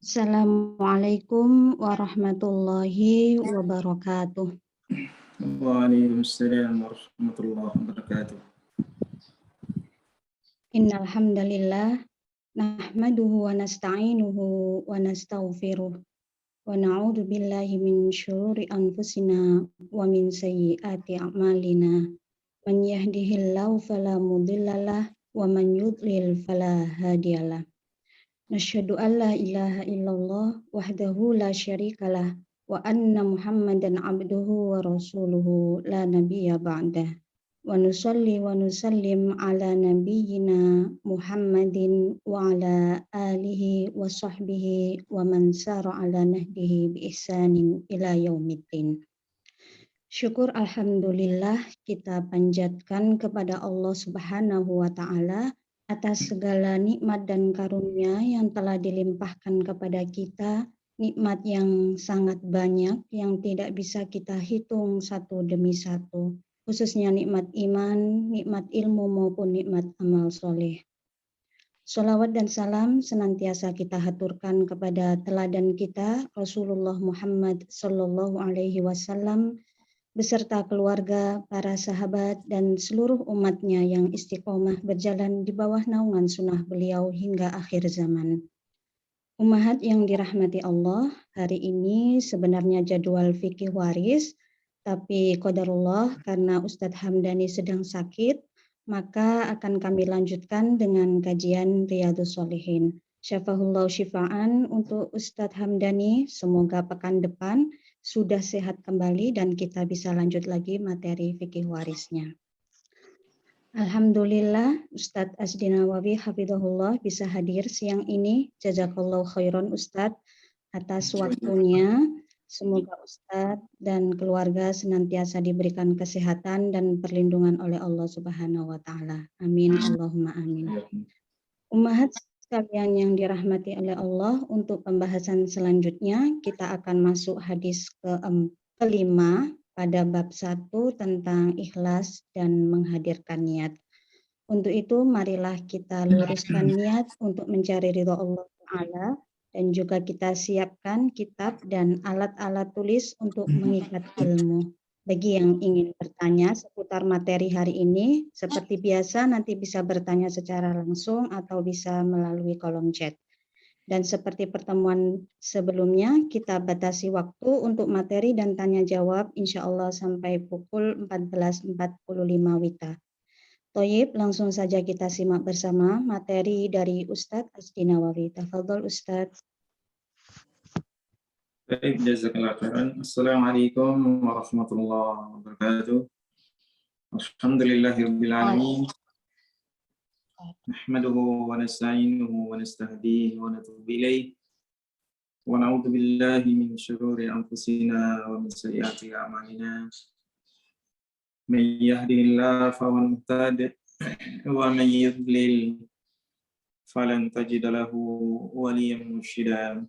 Assalamualaikum warahmatullahi wabarakatuh. Waalaikumsalam warahmatullahi wabarakatuh. Innal hamdalillah nahmaduhu wa nasta'inuhu wa nastaghfiruh wa na'udzu billahi min syururi anfusina wa min sayyiati a'malina. Man yahdihillahu fala mudhillalah wa man yudlil fala hadiyalah. Nasyhadu an la ilaha illallah wahdahu la syarikalah wa anna Muhammadan abduhu wa rasuluhu la nabiyya ba'dah. Wa nusalli wa nusallim ala nabiyyina Muhammadin wa ala alihi wa sahbihi wa man sara ala nahdihi bi ihsanin ila yaumiddin. Syukur alhamdulillah kita panjatkan kepada Allah Subhanahu wa taala atas segala nikmat dan karunia yang telah dilimpahkan kepada kita, nikmat yang sangat banyak yang tidak bisa kita hitung satu demi satu, khususnya nikmat iman, nikmat ilmu maupun nikmat amal soleh. Sholawat dan salam senantiasa kita haturkan kepada teladan kita Rasulullah Muhammad Sallallahu Alaihi Wasallam beserta keluarga, para sahabat, dan seluruh umatnya yang istiqomah berjalan di bawah naungan sunnah beliau hingga akhir zaman. Ummahat yang dirahmati Allah, hari ini sebenarnya jadwal fikih waris, tapi qadarullah karena Ustadz Hamdani sedang sakit, maka akan kami lanjutkan dengan kajian Riyadhus Shalihin. Syafahullah syifaan untuk Ustadz Hamdani, semoga pekan depan sudah sehat kembali dan kita bisa lanjut lagi materi fikih warisnya. Alhamdulillah Ustadz Asdi Nawawi hafizahullah bisa hadir siang ini. Jazakallahu khairan Ustadz atas waktunya. Semoga Ustadz dan keluarga senantiasa diberikan kesehatan dan perlindungan oleh Allah Subhanahu wa taala. Amin Allahumma amin. Ummahat sekalian yang dirahmati oleh Allah, untuk pembahasan selanjutnya kita akan masuk hadis kelima pada bab 1 tentang ikhlas dan menghadirkan niat. Untuk itu marilah kita luruskan niat untuk mencari ridha Allah Ta'ala dan juga kita siapkan kitab dan alat-alat tulis untuk mengikat ilmu. Bagi yang ingin bertanya seputar materi hari ini, seperti biasa nanti bisa bertanya secara langsung atau bisa melalui kolom chat. Dan seperti pertemuan sebelumnya, kita batasi waktu untuk materi dan tanya jawab insya Allah sampai pukul 14.45 WITA. Toyib, langsung saja kita simak bersama materi dari Ustadz Asdi Nawawi. Tafadhol Ustadz. Baik, jazakallahu khairan. Assalamualaikum warahmatullahi wabarakatuh. Alhamdulillahirabbil alamin. Nahmaduhu wa nasta'inuhu wa nastahdihi wa natubu ilayh. Wa na'udzu billahi min syururi anfusina wa min sayyiati a'malina. May yahdihillahu fahuwal muhtadi wa may yudlil falan tajida lahu waliyyan mursyida.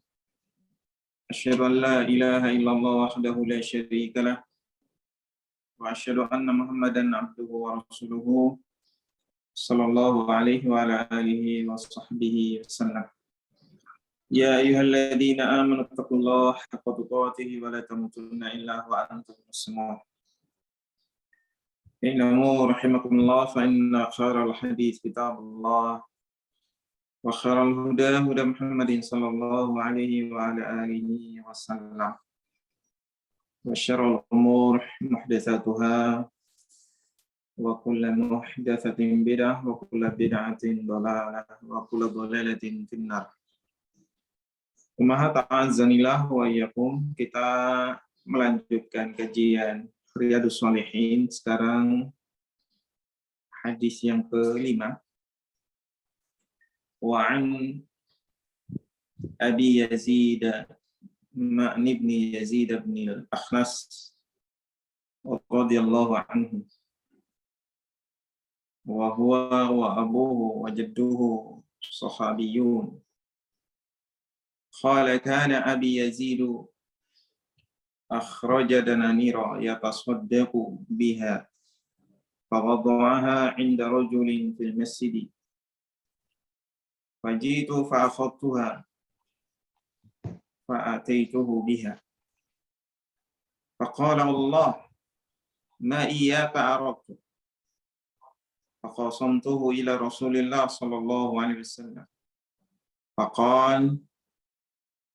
أشهد أن لا إله إلا الله وحده لا شريك له وأشهد أن محمدا عبده ورسوله صلى الله عليه وعلى آله وصحبه وسلم. يا أيها الذين آمنوا اتقوا الله حق تقاته ولا تموتن إلا وأنتم مسلمون. اعلموا رحمكم الله فإن خير الحديث كتاب الله وخير الهدى هدى محمد صلى الله عليه وعلى آله وسلم وشر الأمور محدثاتها وكل محدثة بدعة وكل بدعة ضلالة وكل ضلالة في النار. Ummahat a'azzanillah wa iyyakum, kita melanjutkan kajian Riyadhus Shalihin. Sekarang hadis yang kelima. وعن أبي يزيد مأن بن يزيد بن الأخنس رضي الله عنه وهو وأبوه وجده صحابيون قال كان أبي يزيد أخرج دنانير يتصدق بها فوضعها عند رجل في المسجد fajitu fa'akhadtuha fa'ataituhu biha. Faqala Allah, ma iyyaka aradtu. Faqasamtuhu ila Rasulillah sallallahu alaihi wasallam. Faqala,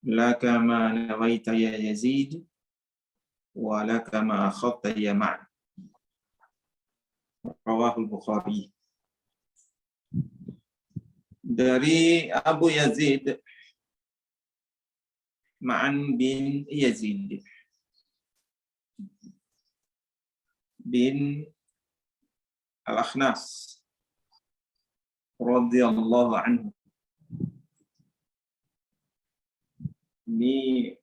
laka ma nawaita ya Yazid, wa laka ma akhadta ya Ma'an. Rawahul Bukhari. Dari Abu Yazid, Ma'an bin Yazid bin Al-Akhnas radhiyallahu anhu. Ini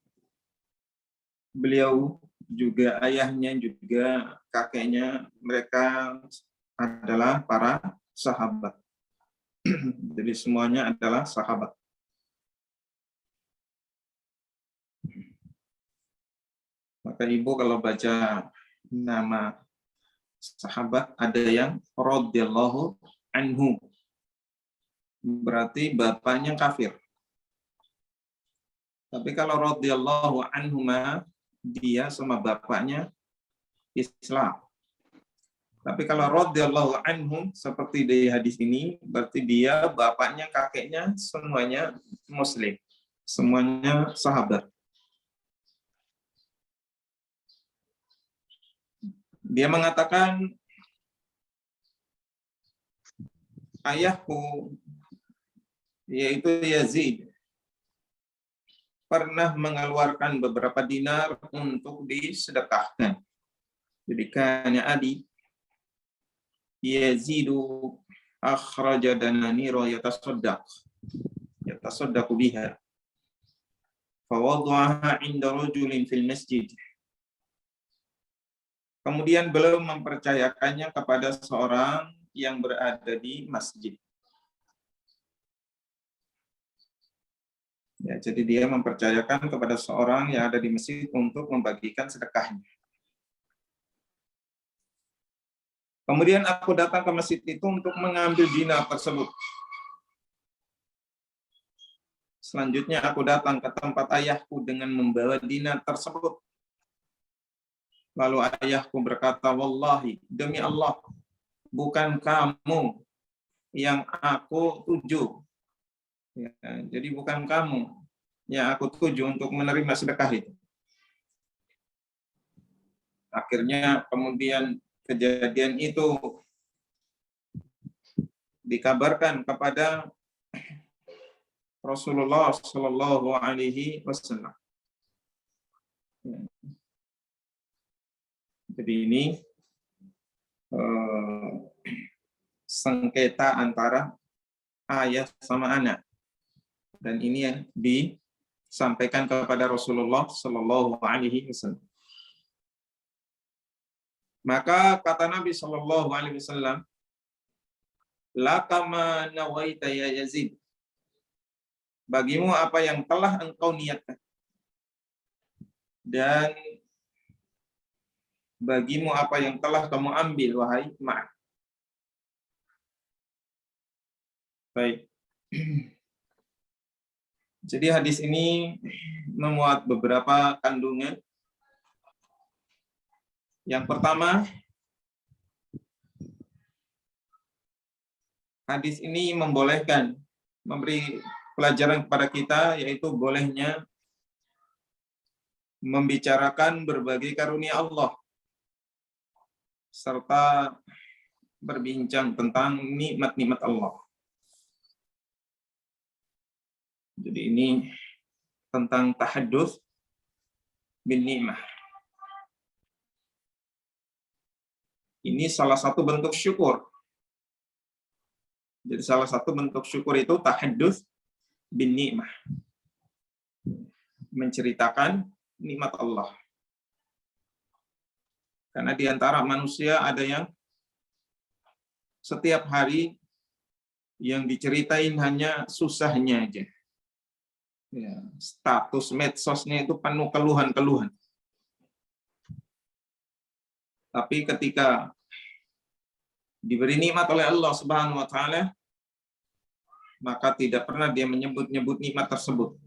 beliau juga ayahnya juga kakeknya mereka adalah para sahabat. Jadi semuanya adalah sahabat. Maka ibu kalau baca nama sahabat ada yang radhiyallahu anhu, berarti bapaknya kafir. Tapi kalau radhiyallahu anhuma, dia sama bapaknya Islam. Tapi kalau radhiyallahu anhum seperti di hadis ini, berarti dia bapaknya kakeknya semuanya muslim, semuanya sahabat. Dia mengatakan, ayahku, yaitu Yazid, pernah mengeluarkan beberapa dinar untuk disedekahkan. Jadi kana Adi Yazidu akhraja dananira yatasaddaqu biha. Fawadhaha 'inda rajulin fil masjid. Kemudian beliau mempercayakannya kepada seorang yang berada di masjid. Ya, jadi dia mempercayakan kepada seorang yang ada di masjid untuk membagikan sedekahnya. Kemudian aku datang ke masjid itu untuk mengambil dinar tersebut. Selanjutnya aku datang ke tempat ayahku dengan membawa dinar tersebut. Lalu ayahku berkata, wallahi, demi Allah, bukan kamu yang aku tuju. Ya, jadi bukan kamu yang aku tuju untuk menerima sedekah itu. Akhirnya kemudian kejadian itu dikabarkan kepada Rasulullah Shallallahu Alaihi Wasallam. Jadi ini sengketa antara ayah sama anak, dan ini yang disampaikan kepada Rasulullah Shallallahu Alaihi Wasallam. Maka kata Nabi Shallallahu Alaihi Wasallam, laka ma nawaita ya Yazid, bagimu apa yang telah engkau niatkan, dan bagimu apa yang telah kamu ambil, wahai Ma'an. Baik. Jadi hadis ini memuat beberapa kandungan. Yang pertama, hadis ini membolehkan, memberi pelajaran kepada kita, yaitu bolehnya membicarakan berbagai karunia Allah, serta berbincang tentang nikmat-nikmat Allah. Jadi ini tentang tahadduts bin ni'mah. Ini salah satu bentuk syukur. Jadi salah satu bentuk syukur itu tahadduts bin ni'mah. Menceritakan nikmat Allah. Karena di antara manusia ada yang setiap hari yang diceritain hanya susahnya aja. Ya, status medsosnya itu penuh keluhan-keluhan. Tapi ketika diberi nikmat oleh Allah Subhanahu wa taala, maka tidak pernah dia menyebut-nyebut nikmat tersebut.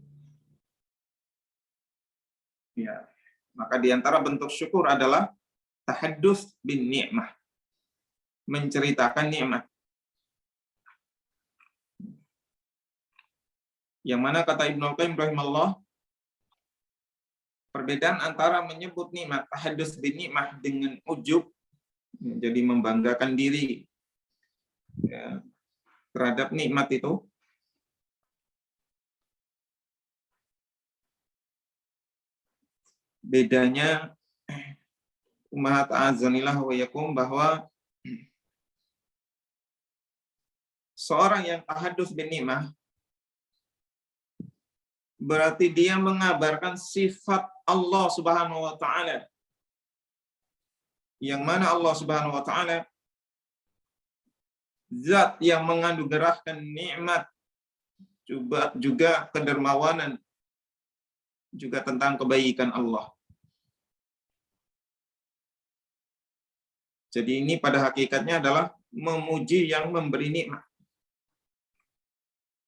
Ya. Maka di antara bentuk syukur adalah tahaddus bin ni'mah, menceritakan nikmat. Yang mana kata Ibnu Qayyim rahimahullah, perbedaan antara menyebut nikmat tahaddus bin ni'mah dengan ujub, jadi membanggakan diri ya, terhadap nikmat itu, bedanya ummahat azanillah wa yakum, bahwa seorang yang tahaddus bin ni'mah berarti dia mengabarkan sifat Allah Subhanahu wa taala, yang mana Allah Subhanahu wa taala zat yang menganugerahkan nikmat, juga kedermawanan, juga tentang kebaikan Allah. Jadi ini pada hakikatnya adalah memuji yang memberi nikmat.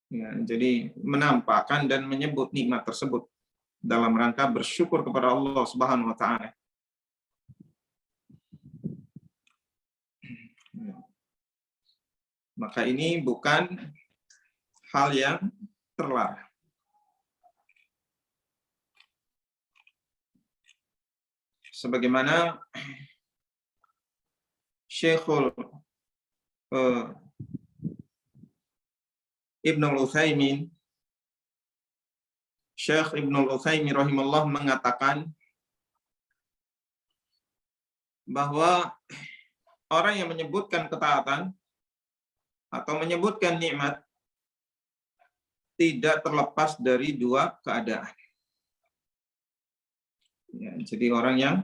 Ya, jadi menampakkan dan menyebut nikmat tersebut dalam rangka bersyukur kepada Allah Subhanahu wa taala. Maka ini bukan hal yang terlarang. Sebagaimana Syekhul Ibnul Utsaimin, Syekh Ibnul Utsaimin rahimahullah mengatakan bahwa orang yang menyebutkan ketaatan atau menyebutkan nikmat tidak terlepas dari dua keadaan. Ya, jadi orang yang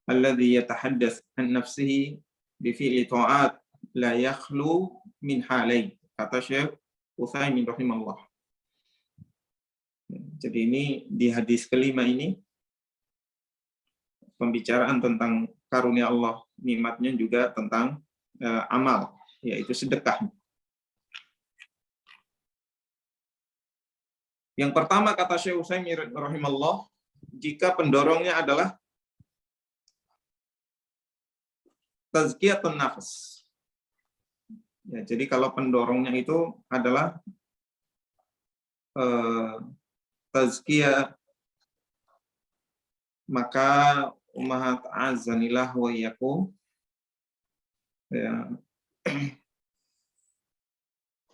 alladzi yatahaddath an nafsihi bi fi'li ta'at la yakhlu min halain, kata Syekh Utsaimin rahimahullah. Jadi ini di hadis kelima ini pembicaraan tentang karunia Allah, nikmatnya juga tentang amal, yaitu sedekah. Yang pertama kata Syekh Utsaimin rahimahullah, jika pendorongnya adalah tazkiyatun nafs. Ya, jadi kalau pendorongnya itu adalah tazkiyah, maka ummahat azanillah wa iyyakum, ya,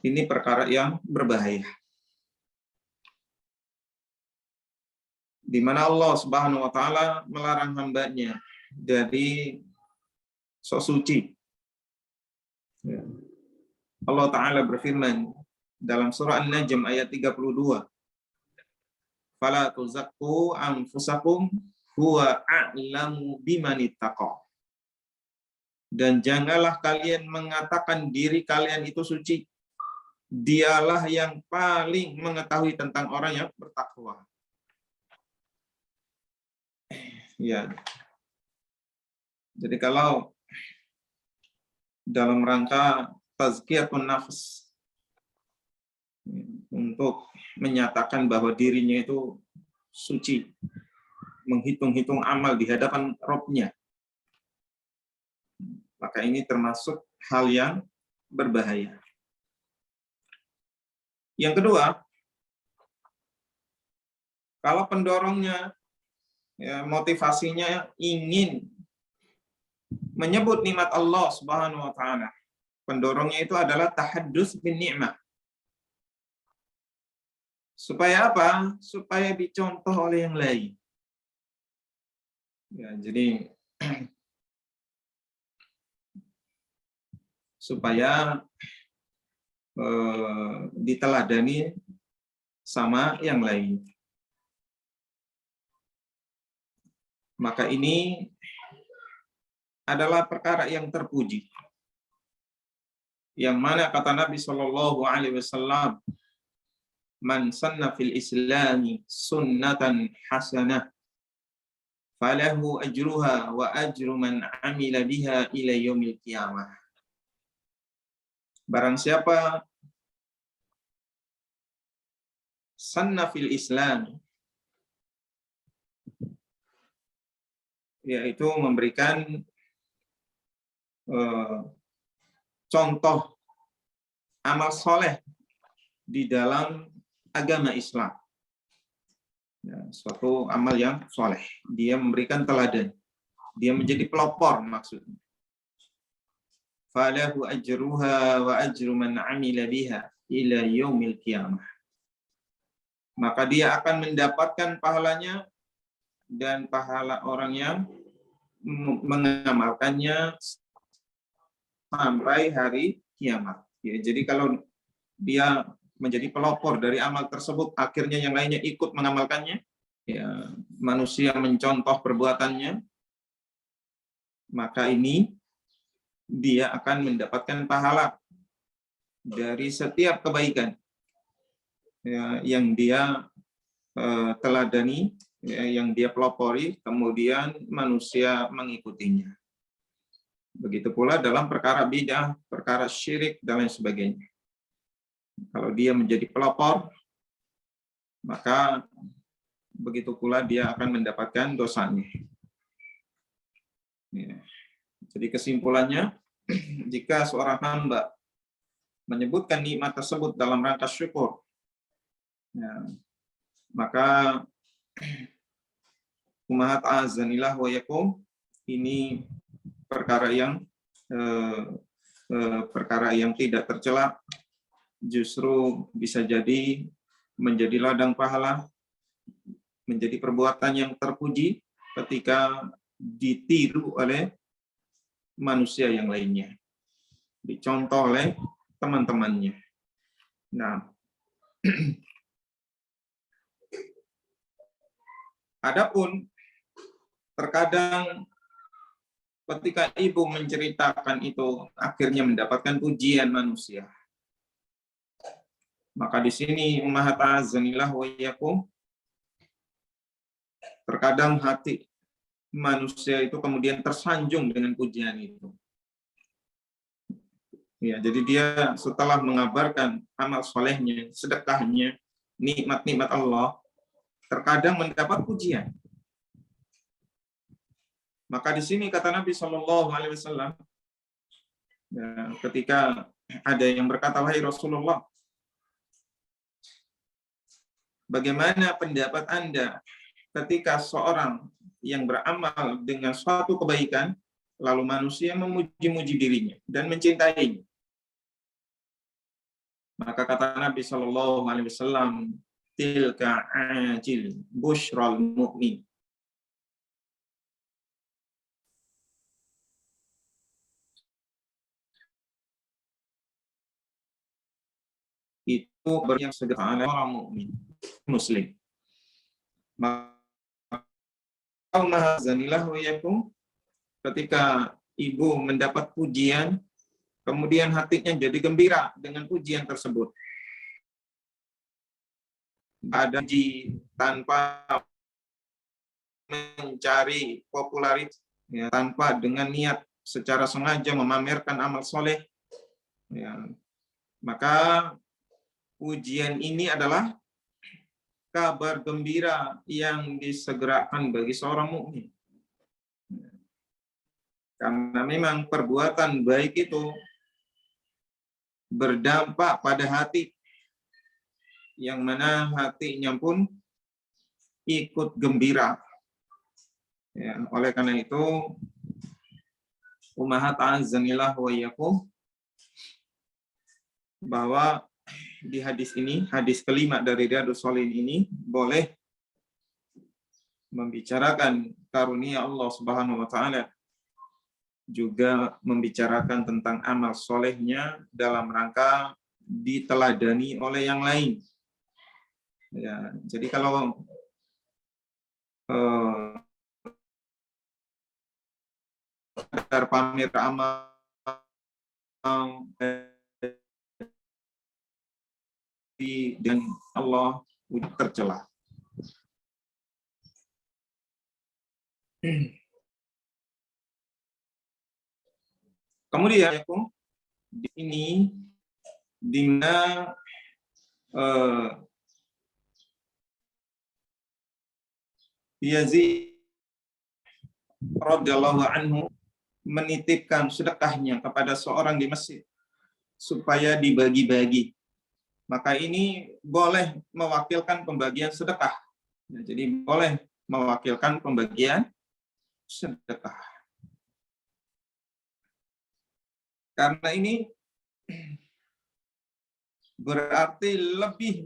ini perkara yang berbahaya, di mana Allah Subhanahu wa taala melarang hambanya dari sok suci. Ya. Allah Ta'ala berfirman dalam surah An-Najm ayat 32, "Fala tuzakku anfusakum huwa a'lamu bimanittaqa." Dan janganlah kalian mengatakan diri kalian itu suci. Dialah yang paling mengetahui tentang orang yang bertakwa. Ya. Jadi kalau dalam rangka tazkiyatun nafs, untuk menyatakan bahwa dirinya itu suci, menghitung-hitung amal di hadapan Rabb-nya, maka ini termasuk hal yang berbahaya. Yang kedua, kalau pendorongnya, ya, motivasinya ingin menyebut nikmat Allah Subhanahu wa taala, pendorongnya itu adalah tahaddus bin ni'mah. Supaya apa? Supaya dicontoh oleh yang lain. Ya, jadi supaya diteladani sama yang lain. Maka ini adalah perkara yang terpuji, yang mana kata Nabi Shallallahu Alaihi Wasallam, "Man sanna fil Islami sunnatan hasanah, falahu ajruha wa ajru man amila biha ila yaumil qiyamah." Barang siapa sanna fil Islam, yaitu memberikan contoh amal soleh di dalam agama Islam. Ya, suatu amal yang soleh. Dia memberikan teladan. Dia menjadi pelopor maksudnya. Falahu ajruha wa ajru man amila biha ila yaumil qiyamah. Maka dia akan mendapatkan pahalanya dan pahala orang yang mengamalkannya sampai hari kiamat. Ya, jadi kalau dia menjadi pelopor dari amal tersebut, akhirnya yang lainnya ikut mengamalkannya, ya, manusia mencontoh perbuatannya, maka ini dia akan mendapatkan pahala dari setiap kebaikan ya, yang dia teladani, ya, yang dia pelopori, kemudian manusia mengikutinya. Begitu pula dalam perkara bid'ah, perkara syirik, dan lain sebagainya. Kalau dia menjadi pelopor, maka begitu pula dia akan mendapatkan dosanya. Ya. Jadi kesimpulannya, jika seorang hamba menyebutkan nikmat tersebut dalam rangka syukur, ya, maka Ummahat azanillah wa yakum, ini perkara yang tidak tercela, justru bisa jadi menjadi ladang pahala, menjadi perbuatan yang terpuji ketika ditiru oleh manusia yang lainnya, dicontoh oleh teman-temannya. Nah, adapun terkadang ketika ibu menceritakan itu akhirnya mendapatkan pujian manusia. Maka di sini Ummahat azanillah wa iyyakum, terkadang hati manusia itu kemudian tersanjung dengan pujian itu. Ya, jadi dia setelah mengabarkan amal solehnya, sedekahnya, nikmat-nikmat Allah, terkadang mendapat pujian. Maka di sini kata Nabi Shallallahu Alaihi Wasallam, ya, ketika ada yang berkata, wahai Rasulullah, bagaimana pendapat Anda ketika seorang yang beramal dengan suatu kebaikan, lalu manusia memuji-muji dirinya dan mencintainya? Maka kata Nabi Shallallahu Alaihi Wasallam, tilka ajil bushral mu'min. Itu yang sederhana orang mukmin muslim. Mahazanillah wa yakum, ketika ibu mendapat pujian, kemudian hatinya jadi gembira dengan pujian tersebut. Ada puji tanpa mencari popularitas, ya, tanpa dengan niat secara sengaja memamerkan amal soleh, ya, maka pujian ini adalah kabar gembira yang disegerakan bagi seorang mukmin. Karena memang perbuatan baik itu berdampak pada hati, yang mana hatinya pun ikut gembira. Ya, oleh karena itu, Ummahat azanillah wa iyyakum, bahwa di hadis ini, hadis kelima dari Riyadhus Shalihin ini, boleh membicarakan karunia Allah Subhanahu wa taala, juga membicarakan tentang amal solehnya dalam rangka diteladani oleh yang lain. Ya, jadi kalau pamer amal dan Allah tercela. Kemudian di sini di mana Yazid radhiyallahu anhu menitipkan sedekahnya kepada seorang di masjid supaya dibagi-bagi. Maka ini boleh mewakilkan pembagian sedekah. Jadi boleh mewakilkan pembagian sedekah. Karena ini berarti lebih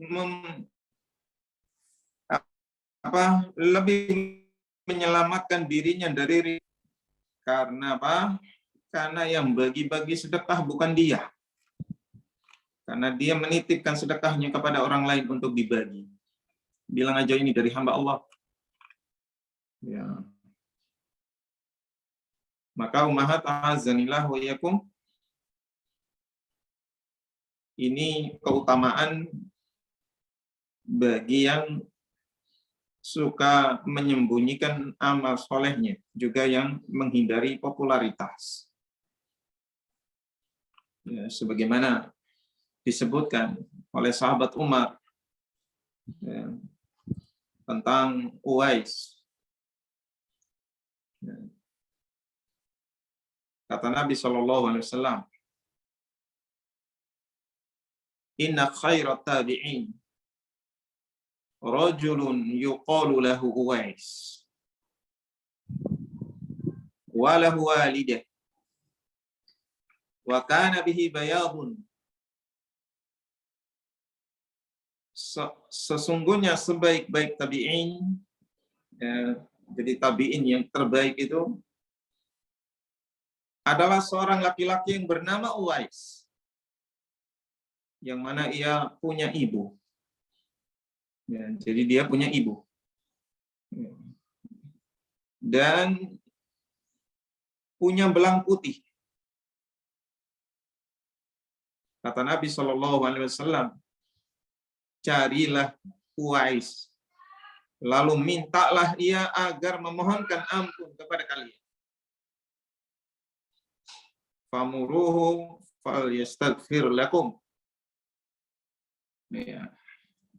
menyelamatkan dirinya dari karena apa? Karena yang bagi-bagi sedekah bukan dia. Karena dia menitipkan sedekahnya kepada orang lain untuk dibagi. Bilang aja ini dari hamba Allah. Ya. Maka ummahat azanillah wa iyyakum, ini keutamaan bagi yang suka menyembunyikan amal solehnya, juga yang menghindari popularitas. Ya, sebagaimana disebutkan oleh sahabat Umar ya, tentang Uwais. Ya. Kata Nabi SAW, inna khairat tabi'in rajulun yuqalu lahu Uwais wa lahu walidah wa kana bihi bayadun. Sesungguhnya sebaik-baik tabi'in, ya, jadi tabi'in yang terbaik itu adalah seorang laki-laki yang bernama Uwais, yang mana ia punya ibu. Ya, jadi dia punya ibu. Dan punya belang putih. Kata Nabi SAW, carilah Uwais, lalu mintalah ia agar memohonkan ampun kepada kalian. Famuruhu falyastaghfir lakum. Ya.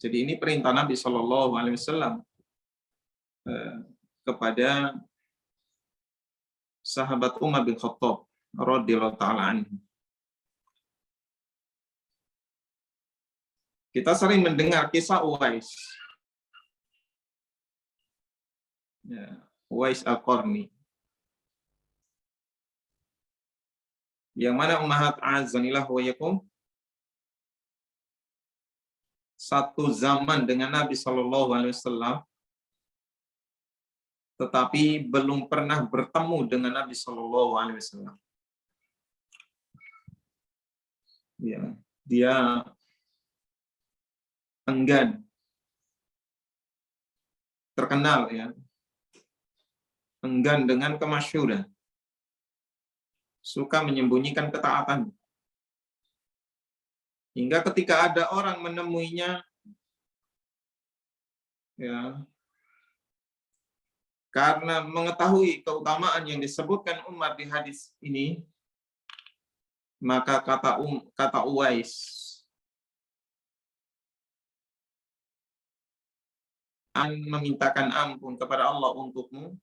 Jadi ini perintah Nabi SAW kepada sahabat Umar bin Khattab radhiyallahu ta'ala anhu. Kita sering mendengar kisah Uwais. Ya, Uwais Al-Qarni. Yang mana ummahat azanillah wa iyyakum, satu zaman dengan Nabi SAW, tetapi belum pernah bertemu dengan Nabi SAW. Ya, dia enggan, terkenal ya, enggan dengan kemasyhuran, suka menyembunyikan ketaatan. Hingga ketika ada orang menemuinya, ya, karena mengetahui keutamaan yang disebutkan Umar di hadis ini, maka kata Uwais, memintakan ampun kepada Allah untukmu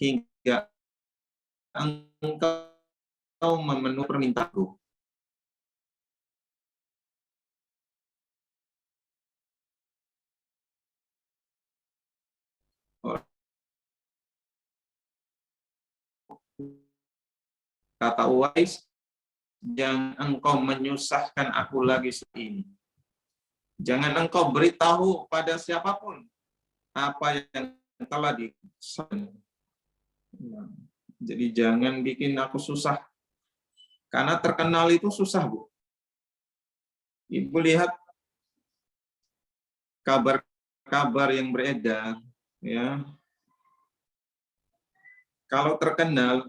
hingga engkau memenuhi permintaanku. Kata Uwais, jangan engkau menyusahkan aku lagi seperti ini. Jangan engkau beritahu pada siapapun apa yang telah disampaikan. Jadi jangan bikin aku susah. Karena terkenal itu susah, Bu. Ibu lihat kabar-kabar yang beredar, ya. Kalau terkenal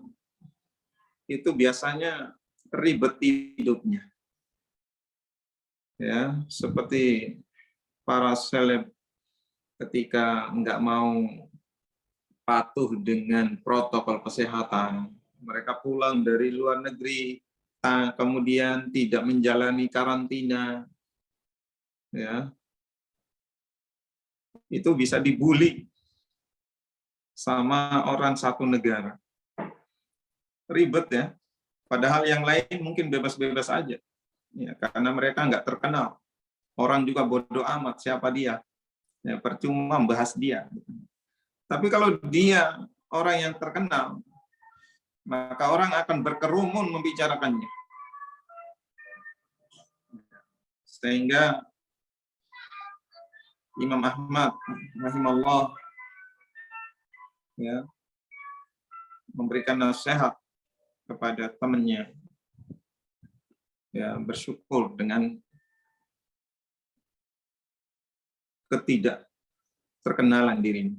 itu biasanya ribet hidupnya. Ya, seperti para seleb ketika nggak mau patuh dengan protokol kesehatan, mereka pulang dari luar negeri kemudian tidak menjalani karantina, ya, itu bisa dibully sama orang satu negara. Ribet ya. Padahal yang lain mungkin bebas-bebas aja, ya, karena mereka nggak terkenal. Orang juga bodoh amat siapa dia, ya, percuma bahas dia. Tapi kalau dia orang yang terkenal, maka orang akan berkerumun membicarakannya. Sehingga Imam Ahmad rahimahullah, ya, memberikan nasihat kepada temannya, ya, bersyukur dengan ketidakterkenalan dirinya.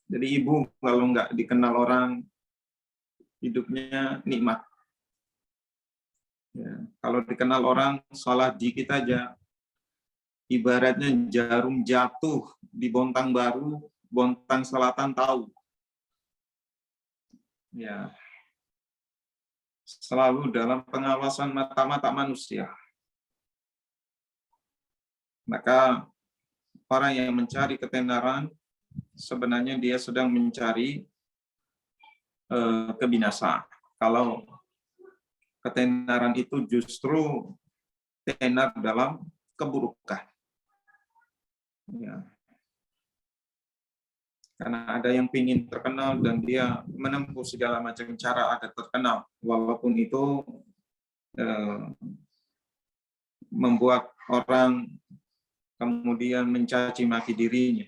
Jadi ibu kalau nggak dikenal orang, hidupnya nikmat. Ya, kalau dikenal orang, salah dikit aja, ibaratnya jarum jatuh di Bontang Baru, Bontang Selatan tahu. Ya, selalu dalam pengawasan mata-mata manusia. Maka orang yang mencari ketenaran, sebenarnya dia sedang mencari kebinasaan. Kalau ketenaran itu justru tenar dalam keburukan. Ya. Karena ada yang ingin terkenal dan dia menempuh segala macam cara agar terkenal, walaupun itu membuat orang kemudian mencaci maki dirinya.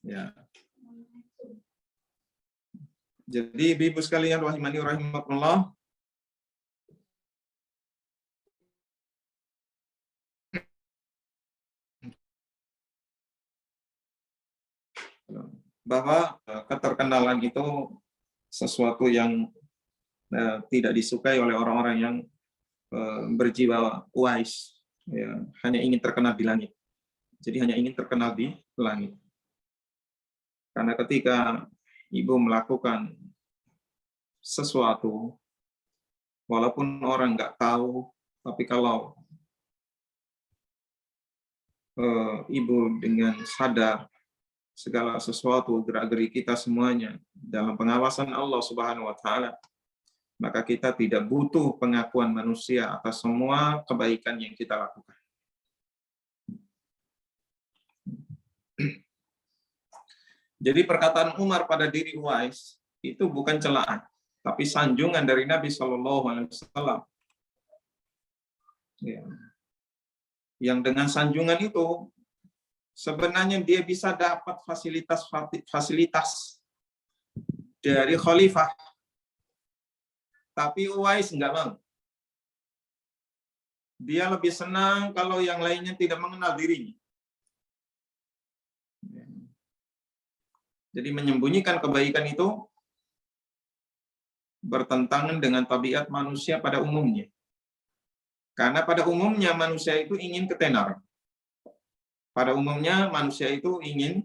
Ya. Jadi ibu sekalian rahimani rahimakumullah, bahwa keterkenalan itu sesuatu yang tidak disukai oleh orang-orang yang berjiwa wise, ya, hanya ingin terkenal di langit. Jadi hanya ingin terkenal di langit. Karena ketika ibu melakukan sesuatu, walaupun orang nggak tahu, tapi kalau ibu dengan sadar segala sesuatu gerak-gerik kita semuanya dalam pengawasan Allah Subhanahu wa taala, maka kita tidak butuh pengakuan manusia atas semua kebaikan yang kita lakukan. Jadi perkataan Umar pada diri Uwais itu bukan celaan, tapi sanjungan dari Nabi Shallallahu Alaihi Wasallam. Ya. Yang dengan sanjungan itu sebenarnya dia bisa dapat fasilitas dari khalifah, tapi Uwais nggak mau. Dia lebih senang kalau yang lainnya tidak mengenal dirinya. Jadi menyembunyikan kebaikan itu bertentangan dengan tabiat manusia pada umumnya. Karena pada umumnya manusia itu ingin ketenaran. Pada umumnya manusia itu ingin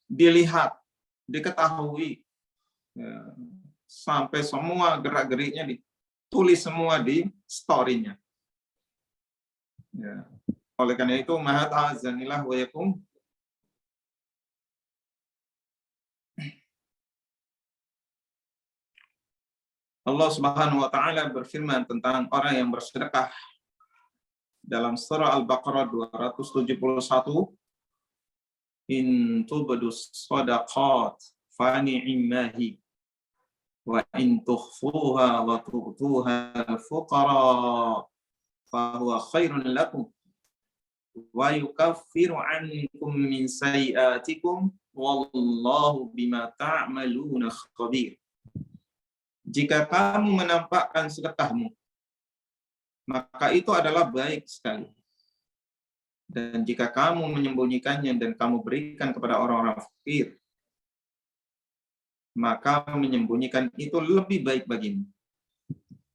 dilihat, diketahui, ya, sampai semua gerak-geriknya ditulis semua di story-nya. Ya. Oleh karena itu, mahat azanillah wa yakum, Allah Subhanahu wa taala berfirman tentang orang yang bersedekah dalam surah Al-Baqarah 271, in tubdus shadaqat fa ni'mahi wa in tukhfuha wa tu'tuha al-fuqara fa huwa khairun lakum wa yukaffiru 'ankum min sayi'atikum wallahu bima ta'maluna khabir. Jika kamu menampakkan sedekahmu, maka itu adalah baik sekali. Dan jika kamu menyembunyikannya dan kamu berikan kepada orang-orang fakir, maka menyembunyikan itu lebih baik bagimu.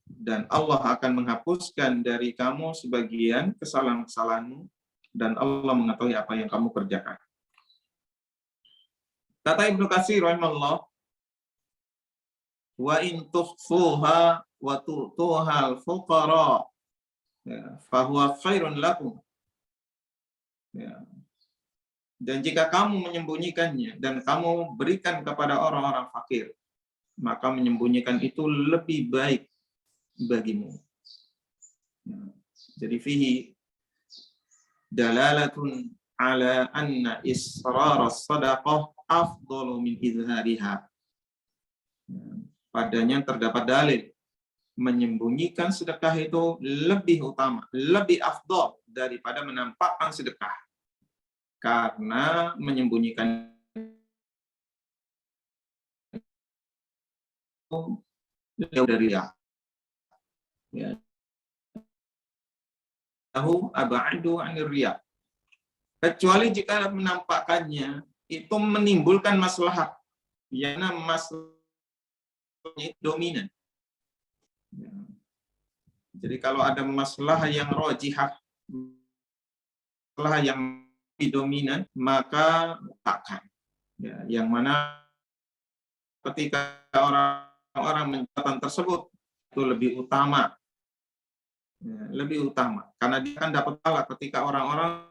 Dan Allah akan menghapuskan dari kamu sebagian kesalahan-kesalahanmu, dan Allah mengetahui apa yang kamu kerjakan. Kata Ibnu Katsir rahimahullah, wa in tukhfuha wa tu'tuhal fuqara ya, fahuwa khairun lakum. Ya. Dan jika kamu menyembunyikannya dan kamu berikan kepada orang-orang fakir, maka menyembunyikan itu lebih baik bagimu. Ya. Jadi fihi dalalatun ala anna israr as-sadaqah afdalu min izhariha. Padanya terdapat dalil menyembunyikan sedekah itu lebih utama, lebih afdal daripada menampakkan sedekah. Karena menyembunyikan itu jauh dari riya. Ya. Tahu ab'adu 'anir riya. Kecuali jika menampakkannya itu menimbulkan maslahat. Yana maslahahnya dominan. Ya. Jadi kalau ada masalah yang rajihah, masalah yang dominan, maka takkan. Ya, yang mana ketika orang-orang mencatat tersebut itu lebih utama. Ya, lebih utama. Karena dia akan dapat pahala ketika orang-orang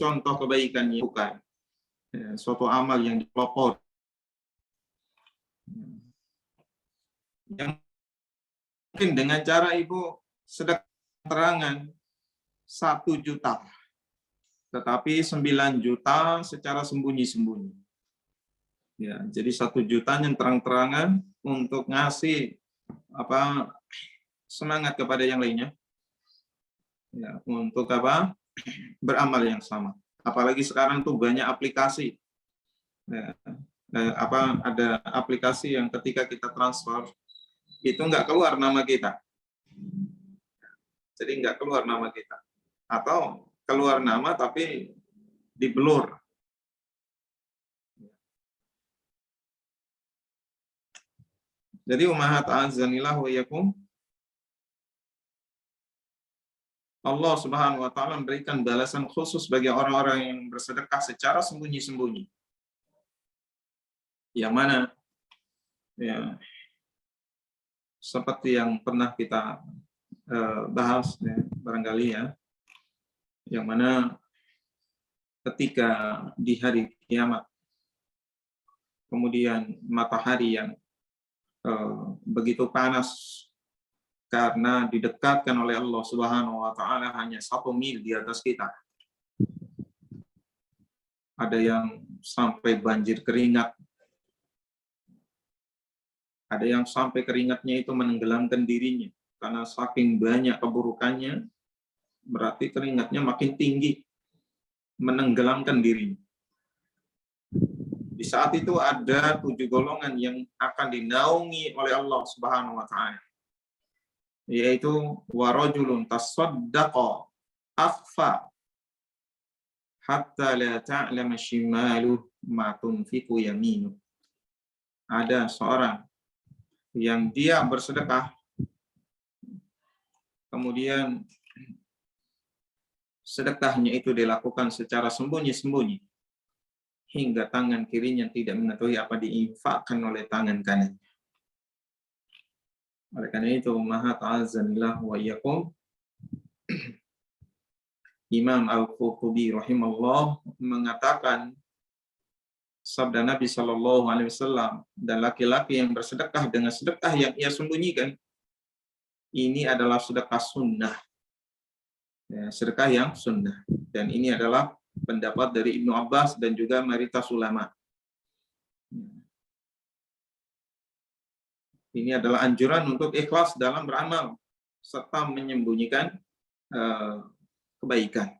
contoh kebaikannya bukan ya, suatu amal yang dipelopor. Yang mungkin dengan cara ibu sedekah terangan 1 juta, tetapi 9 juta secara sembunyi-sembunyi. Ya, jadi 1 juta yang terang-terangan untuk ngasih semangat kepada yang lainnya. Ya, untuk beramal yang sama. Apalagi sekarang tuh banyak aplikasi. Ya, ada aplikasi yang ketika kita transfer itu nggak keluar nama kita. Jadi nggak keluar nama kita. Atau keluar nama tapi diblur. Jadi ummahat azanillah wa iyyakum, Allah Subhanahu wa taala memberikan balasan khusus bagi orang-orang yang bersedekah secara sembunyi-sembunyi. Yang mana ya seperti yang pernah kita bahas ya, barangkali ya, yang mana ketika di hari kiamat kemudian matahari yang begitu panas karena didekatkan oleh Allah Subhanahu wa taala hanya 1 mil di atas kita. Ada yang sampai banjir keringat. Ada yang sampai keringatnya itu menenggelamkan dirinya karena saking banyak keburukannya, berarti keringatnya makin tinggi menenggelamkan dirinya. Di saat itu ada 7 golongan yang akan dinaungi oleh Allah Subhanahu wa taala. Yaitu warajulun tasaddaqa akhfa hatta la ta'lama shimaluh ma tunfiqu yaminuh. Ada seorang yang dia bersedekah kemudian sedekahnya itu dilakukan secara sembunyi-sembunyi hingga tangan kirinya tidak mengetahui apa diinfakkan oleh tangan kanan. Oleh karena itu, maha ta'azanillah wa iyyakum, Imam Al-Qurtubi rahimahullah mengatakan sabda Nabi Shallallahu Alaihi Wasallam, dan laki-laki yang bersedekah dengan sedekah yang ia sembunyikan, ini adalah sedekah sunnah. Ya, sedekah yang sunnah. Dan ini adalah pendapat dari Ibnu Abbas dan juga mayoritas ulama. Ini adalah anjuran untuk ikhlas dalam beramal serta menyembunyikan kebaikan.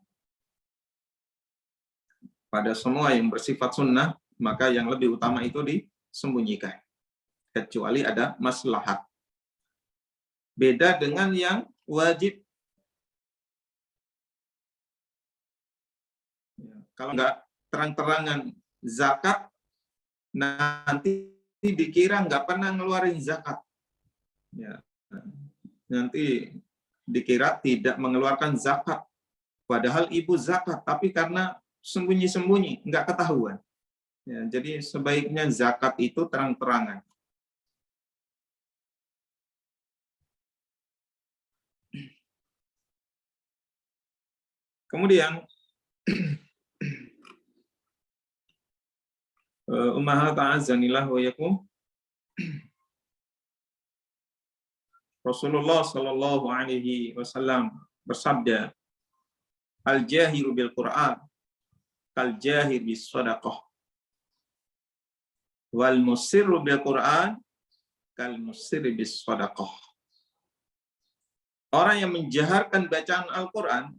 Pada semua yang bersifat sunnah, maka yang lebih utama itu disembunyikan. Kecuali ada maslahat. Beda dengan yang wajib. Kalau nggak terang-terangan zakat, nanti dikira nggak pernah ngeluarin zakat. Ya. Nanti dikira tidak mengeluarkan zakat. Padahal ibu zakat, tapi karena sembunyi-sembunyi, nggak ketahuan. Ya, jadi sebaiknya zakat itu terang-terangan. Kemudian ummahat azanillah wa yakum, Rasulullah Shallallahu Alaihi Wasallam bersabda, al jahiru bil Quran kal jahir bis sadaqah wal musirru bil Quran kal musirri bis sadaqah. Orang yang menjaharkan bacaan Al-Quran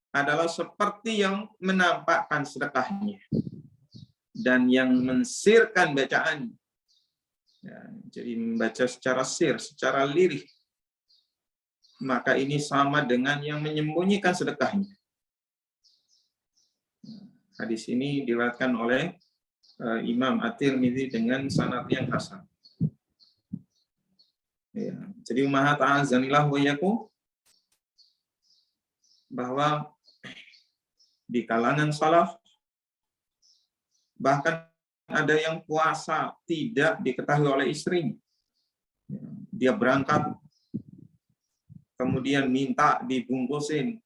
adalah seperti yang menampakkan sedekahnya, dan yang mensirkan bacaan, ya, jadi membaca secara sir, secara lirih, maka ini sama dengan yang menyembunyikan sedekahnya. Hadis ini diriwayatkan oleh Imam At-Tirmidzi dengan sanad yang hasan. Ya, jadi ummahat azanillah wa iyyakum, bahwa di kalangan salaf bahkan ada yang puasa tidak diketahui oleh istrinya. Dia berangkat kemudian minta dibungkusin,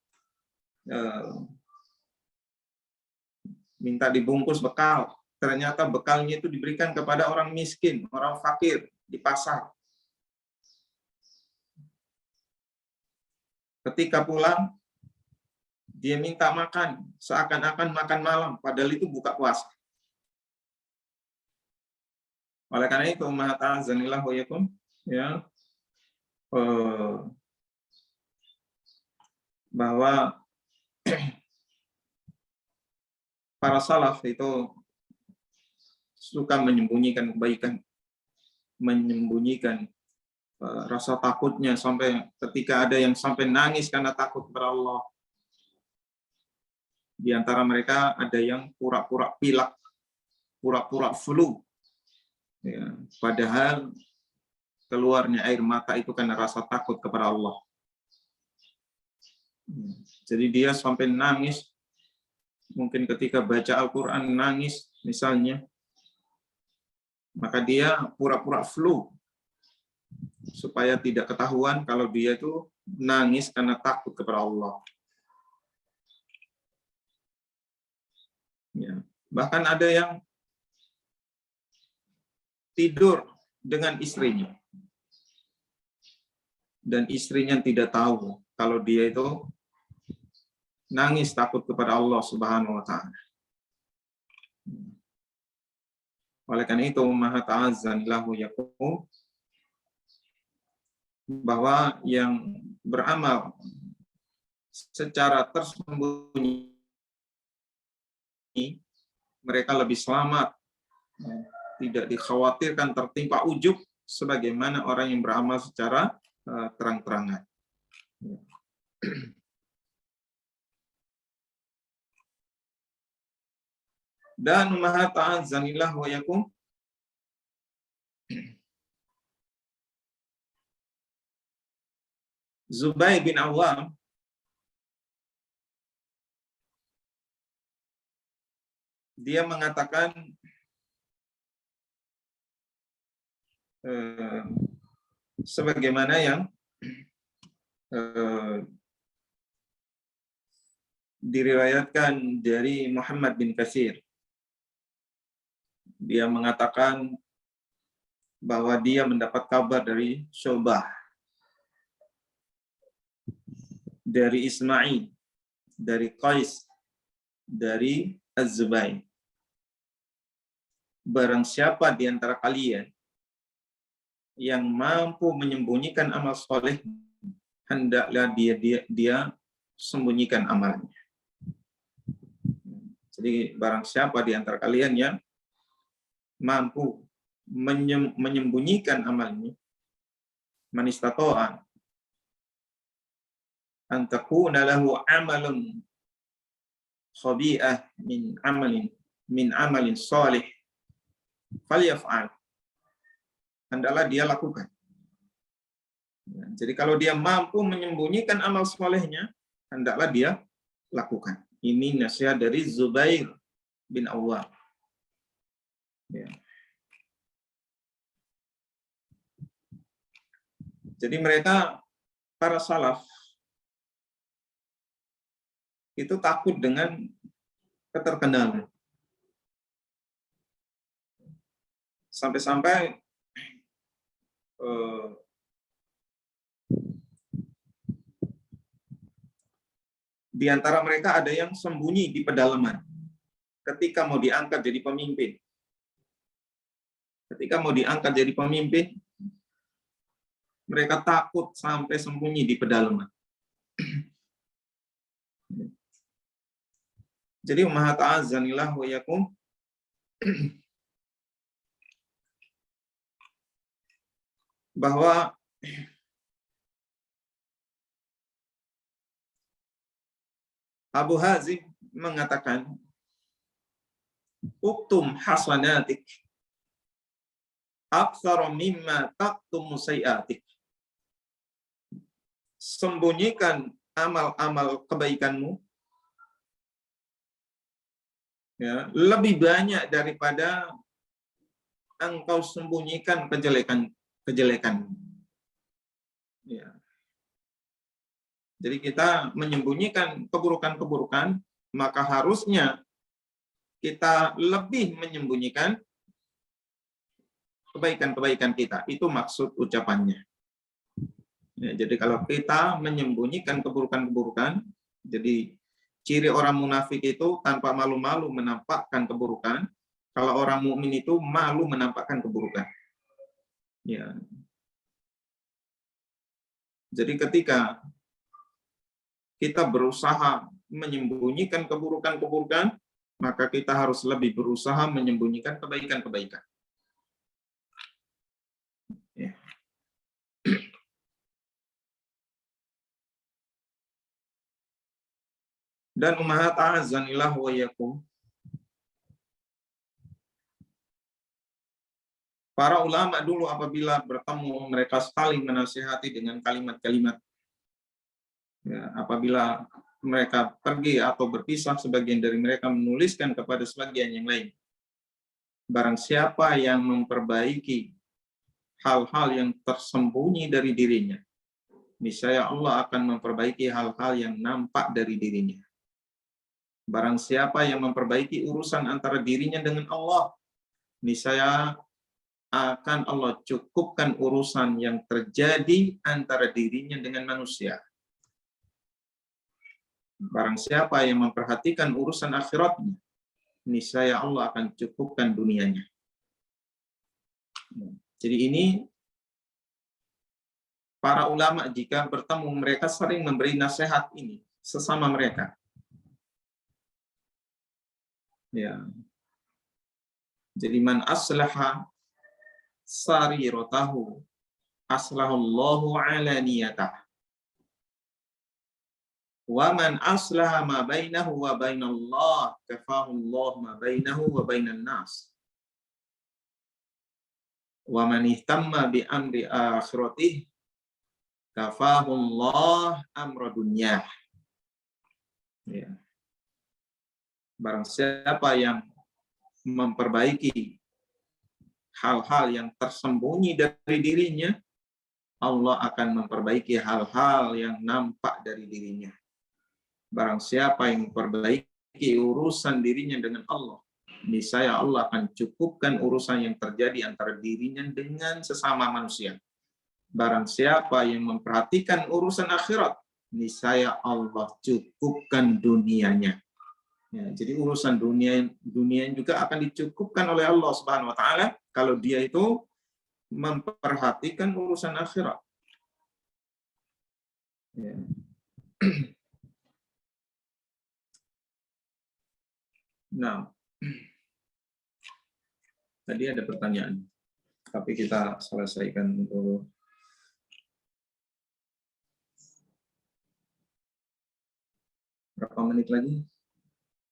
minta dibungkus bekal. Ternyata bekalnya itu diberikan kepada orang miskin, orang fakir di pasar. Ketika pulang, dia minta makan, seakan-akan makan malam, padahal itu buka puasa. Oleh karena itu, ummahat azanillah wa iyyakum, ya, bahwa para salaf itu suka menyembunyikan kebaikan, menyembunyikan rasa takutnya, sampai ketika ada yang sampai nangis karena takut kepada Allah. Di antara mereka ada yang pura-pura pilek, pura-pura flu, ya, padahal keluarnya air mata itu karena rasa takut kepada Allah. Jadi dia sampai nangis, mungkin ketika baca Al-Quran nangis misalnya, maka dia pura-pura flu supaya tidak ketahuan kalau dia itu nangis karena takut kepada Allah. Ya. Bahkan ada yang tidur dengan istrinya, dan istrinya tidak tahu kalau dia itu nangis takut kepada Allah Subhanahu wa Ta'ala. Oleh karena itu, ummahat azanillah wa iyyakum, bahwa yang beramal secara tersembunyi mereka lebih selamat, tidak dikhawatirkan tertimpa ujub sebagaimana orang yang beramal secara terang-terangan. Dan ummahat azanillah wa iyyakum, Zubair bin Awam dia mengatakan sebagaimana yang diriwayatkan dari Muhammad bin Katsir. Dia mengatakan bahwa dia mendapat kabar dari Syu'bah, dari Ismail, dari Qais, dari Az-Zubair. Barang siapa di antara kalian yang mampu menyembunyikan amal soleh, hendaklah dia sembunyikan amalnya. Jadi barang siapa di antara kalian yang mampu menyembunyikan amalnya, man istata'a an takuna lahu amalun khabi'ah min amalin salih falyaf'al, hendaklah dia lakukan. Jadi kalau dia mampu menyembunyikan amal solehnya, hendaklah dia lakukan. Ini nasihat dari Zubair bin Awwam. Ya. Jadi mereka, para salaf, itu takut dengan keterkenalan. Sampai-sampai di antara mereka ada yang sembunyi di pedalaman ketika mau diangkat jadi pemimpin. Ketika mau diangkat jadi pemimpin, mereka takut sampai sembunyi di pedalaman. Jadi ummahat a'azzanillah wa iyyakum, bahwa Abu Hazim mengatakan, uktum hasanatik aktsara mimma taktum sayiatik. Sembunyikan amal-amal kebaikanmu ya, lebih banyak daripada engkau sembunyikan kejelekan. Ya. Jadi kita menyembunyikan keburukan-keburukan, maka harusnya kita lebih menyembunyikan kebaikan-kebaikan kita. Itu maksud ucapannya. Ya, jadi kalau kita menyembunyikan keburukan-keburukan, jadi ciri orang munafik itu tanpa malu-malu menampakkan keburukan. Kalau orang mukmin itu malu menampakkan keburukan. Ya. Jadi ketika kita berusaha menyembunyikan keburukan-keburukan, maka kita harus lebih berusaha menyembunyikan kebaikan-kebaikan. Ya. Dan ummahat a'azzanillah wa iyyakum, para ulama dulu apabila bertemu, mereka saling menasihati dengan kalimat-kalimat. Ya, apabila mereka pergi atau berpisah, sebagian dari mereka menuliskan kepada sebagian yang lain, barang siapa yang memperbaiki hal-hal yang tersembunyi dari dirinya, niscaya Allah akan memperbaiki hal-hal yang nampak dari dirinya. Barang siapa yang memperbaiki urusan antara dirinya dengan Allah, niscaya akan Allah cukupkan urusan yang terjadi antara dirinya dengan manusia. Barang siapa yang memperhatikan urusan akhiratnya, niscaya Allah akan cukupkan dunianya. Jadi ini para ulama jika bertemu, mereka sering memberi nasihat ini sesama mereka. Ya. Jadi man aslaha sariratahu aslahallahu alaniyatah. Wa man aslaha ma bainahu wa bainallah kafahu Allah ma bainahu wa bainan nas. Wa man ihtamma bi amri akhiratih kafahu Allah amra dunyah. Ya. Barang siapa yang memperbaiki hal-hal yang tersembunyi dari dirinya, Allah akan memperbaiki hal-hal yang nampak dari dirinya. Barang siapa yang memperbaiki urusan dirinya dengan Allah, niscaya Allah akan cukupkan urusan yang terjadi antara dirinya dengan sesama manusia. Barang siapa yang memperhatikan urusan akhirat, niscaya Allah cukupkan dunianya. Ya, jadi urusan dunia juga akan dicukupkan oleh Allah Subhanahu wa taala kalau dia itu memperhatikan urusan akhirat. Ya. Nah, tadi ada pertanyaan, tapi kita selesaikan dulu. Berapa menit lagi?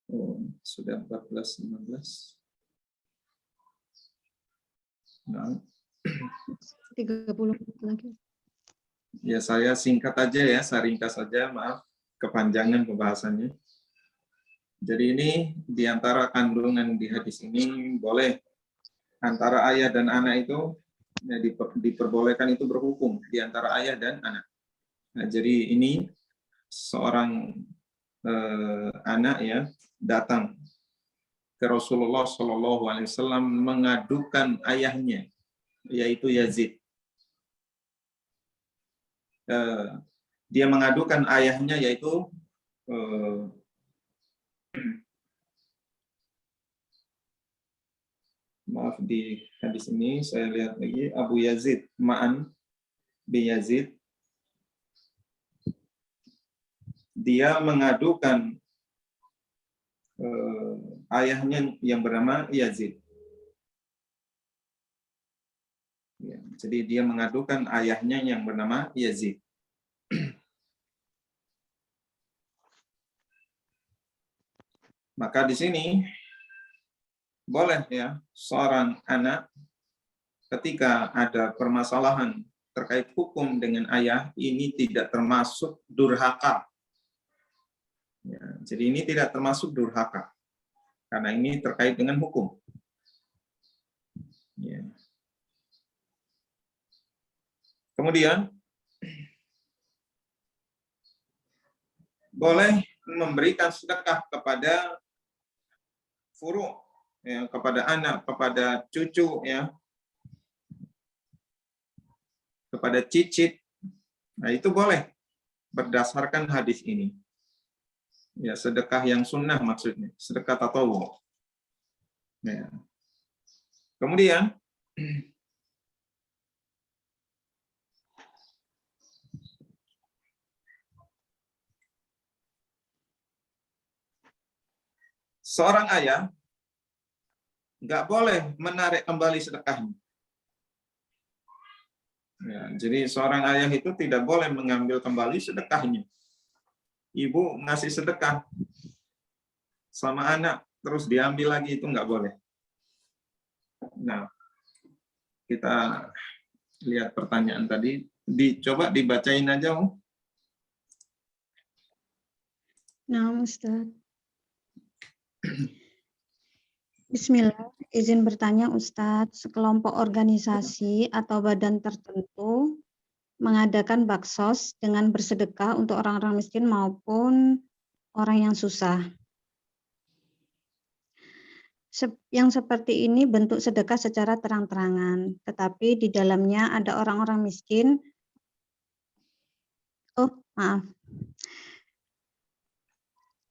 Oh, sudah 14:15. Nah. 30 menit lagi. Ya, saya singkat aja ya, saya ringkas saja, maaf kepanjangan pembahasannya. Jadi ini di antara kandungan di hadis ini, boleh antara ayah dan anak itu ya, diperbolehkan itu berhukum di antara ayah dan anak. Nah, jadi ini seorang anak ya datang ke Rasulullah Shallallahu Alaihi Wasallam mengadukan ayahnya, yaitu Yazid. Dia mengadukan ayahnya, yaitu maaf, di hadis ini saya lihat lagi, Abu Yazid, Ma'an bin Yazid. Dia mengadukan ayahnya yang bernama Yazid. Ya, jadi dia mengadukan ayahnya yang bernama Yazid. Maka di sini boleh ya seorang anak ketika ada permasalahan terkait hukum dengan ayah, ini tidak termasuk durhaka. Ya, jadi ini tidak termasuk durhaka karena ini terkait dengan hukum. Ya. Kemudian boleh memberikan sedekah kepada furu, ya, kepada anak, kepada cucu, ya, kepada cicit. Nah, itu boleh berdasarkan hadis ini. Ya, sedekah yang sunnah maksudnya, sedekah tatawu. Ya. Kemudian seorang ayah nggak boleh menarik kembali sedekahnya. Ya, jadi seorang ayah itu tidak boleh mengambil kembali sedekahnya. Ibu ngasih sedekah sama anak, terus diambil lagi, itu nggak boleh. Nah, kita lihat pertanyaan tadi. Coba dibacain aja, Om. Nah, Ustaz. Bismillah, izin bertanya Ustadz, sekelompok organisasi atau badan tertentu mengadakan baksos dengan bersedekah untuk orang-orang miskin maupun orang yang susah. Yang seperti ini bentuk sedekah secara terang-terangan, tetapi di dalamnya ada orang-orang miskin. Oh, maaf.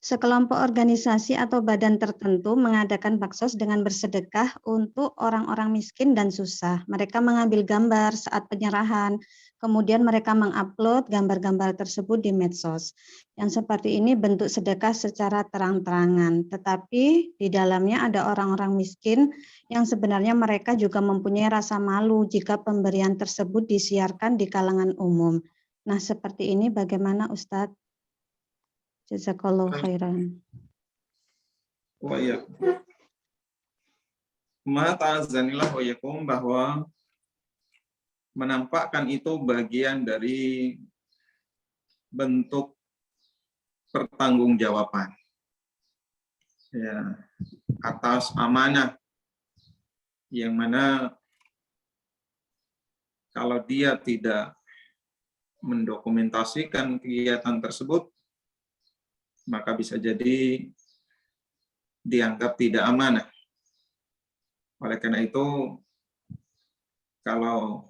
Sekelompok organisasi atau badan tertentu mengadakan baksos dengan bersedekah untuk orang-orang miskin dan susah. Mereka mengambil gambar saat penyerahan, kemudian mereka mengupload gambar-gambar tersebut di medsos. Yang seperti ini bentuk sedekah secara terang-terangan, tetapi di dalamnya ada orang-orang miskin yang sebenarnya mereka juga mempunyai rasa malu jika pemberian tersebut disiarkan di kalangan umum. Nah, seperti ini bagaimana Ustadz? Jazakallahu khairan. Oh iya. Ma'ta'azanillah wa yakum, bahwa menampakkan itu bagian dari bentuk pertanggungjawaban, ya, atas amanah yang mana kalau dia tidak mendokumentasikan kegiatan tersebut, maka bisa jadi dianggap tidak amanah. Oleh karena itu, kalau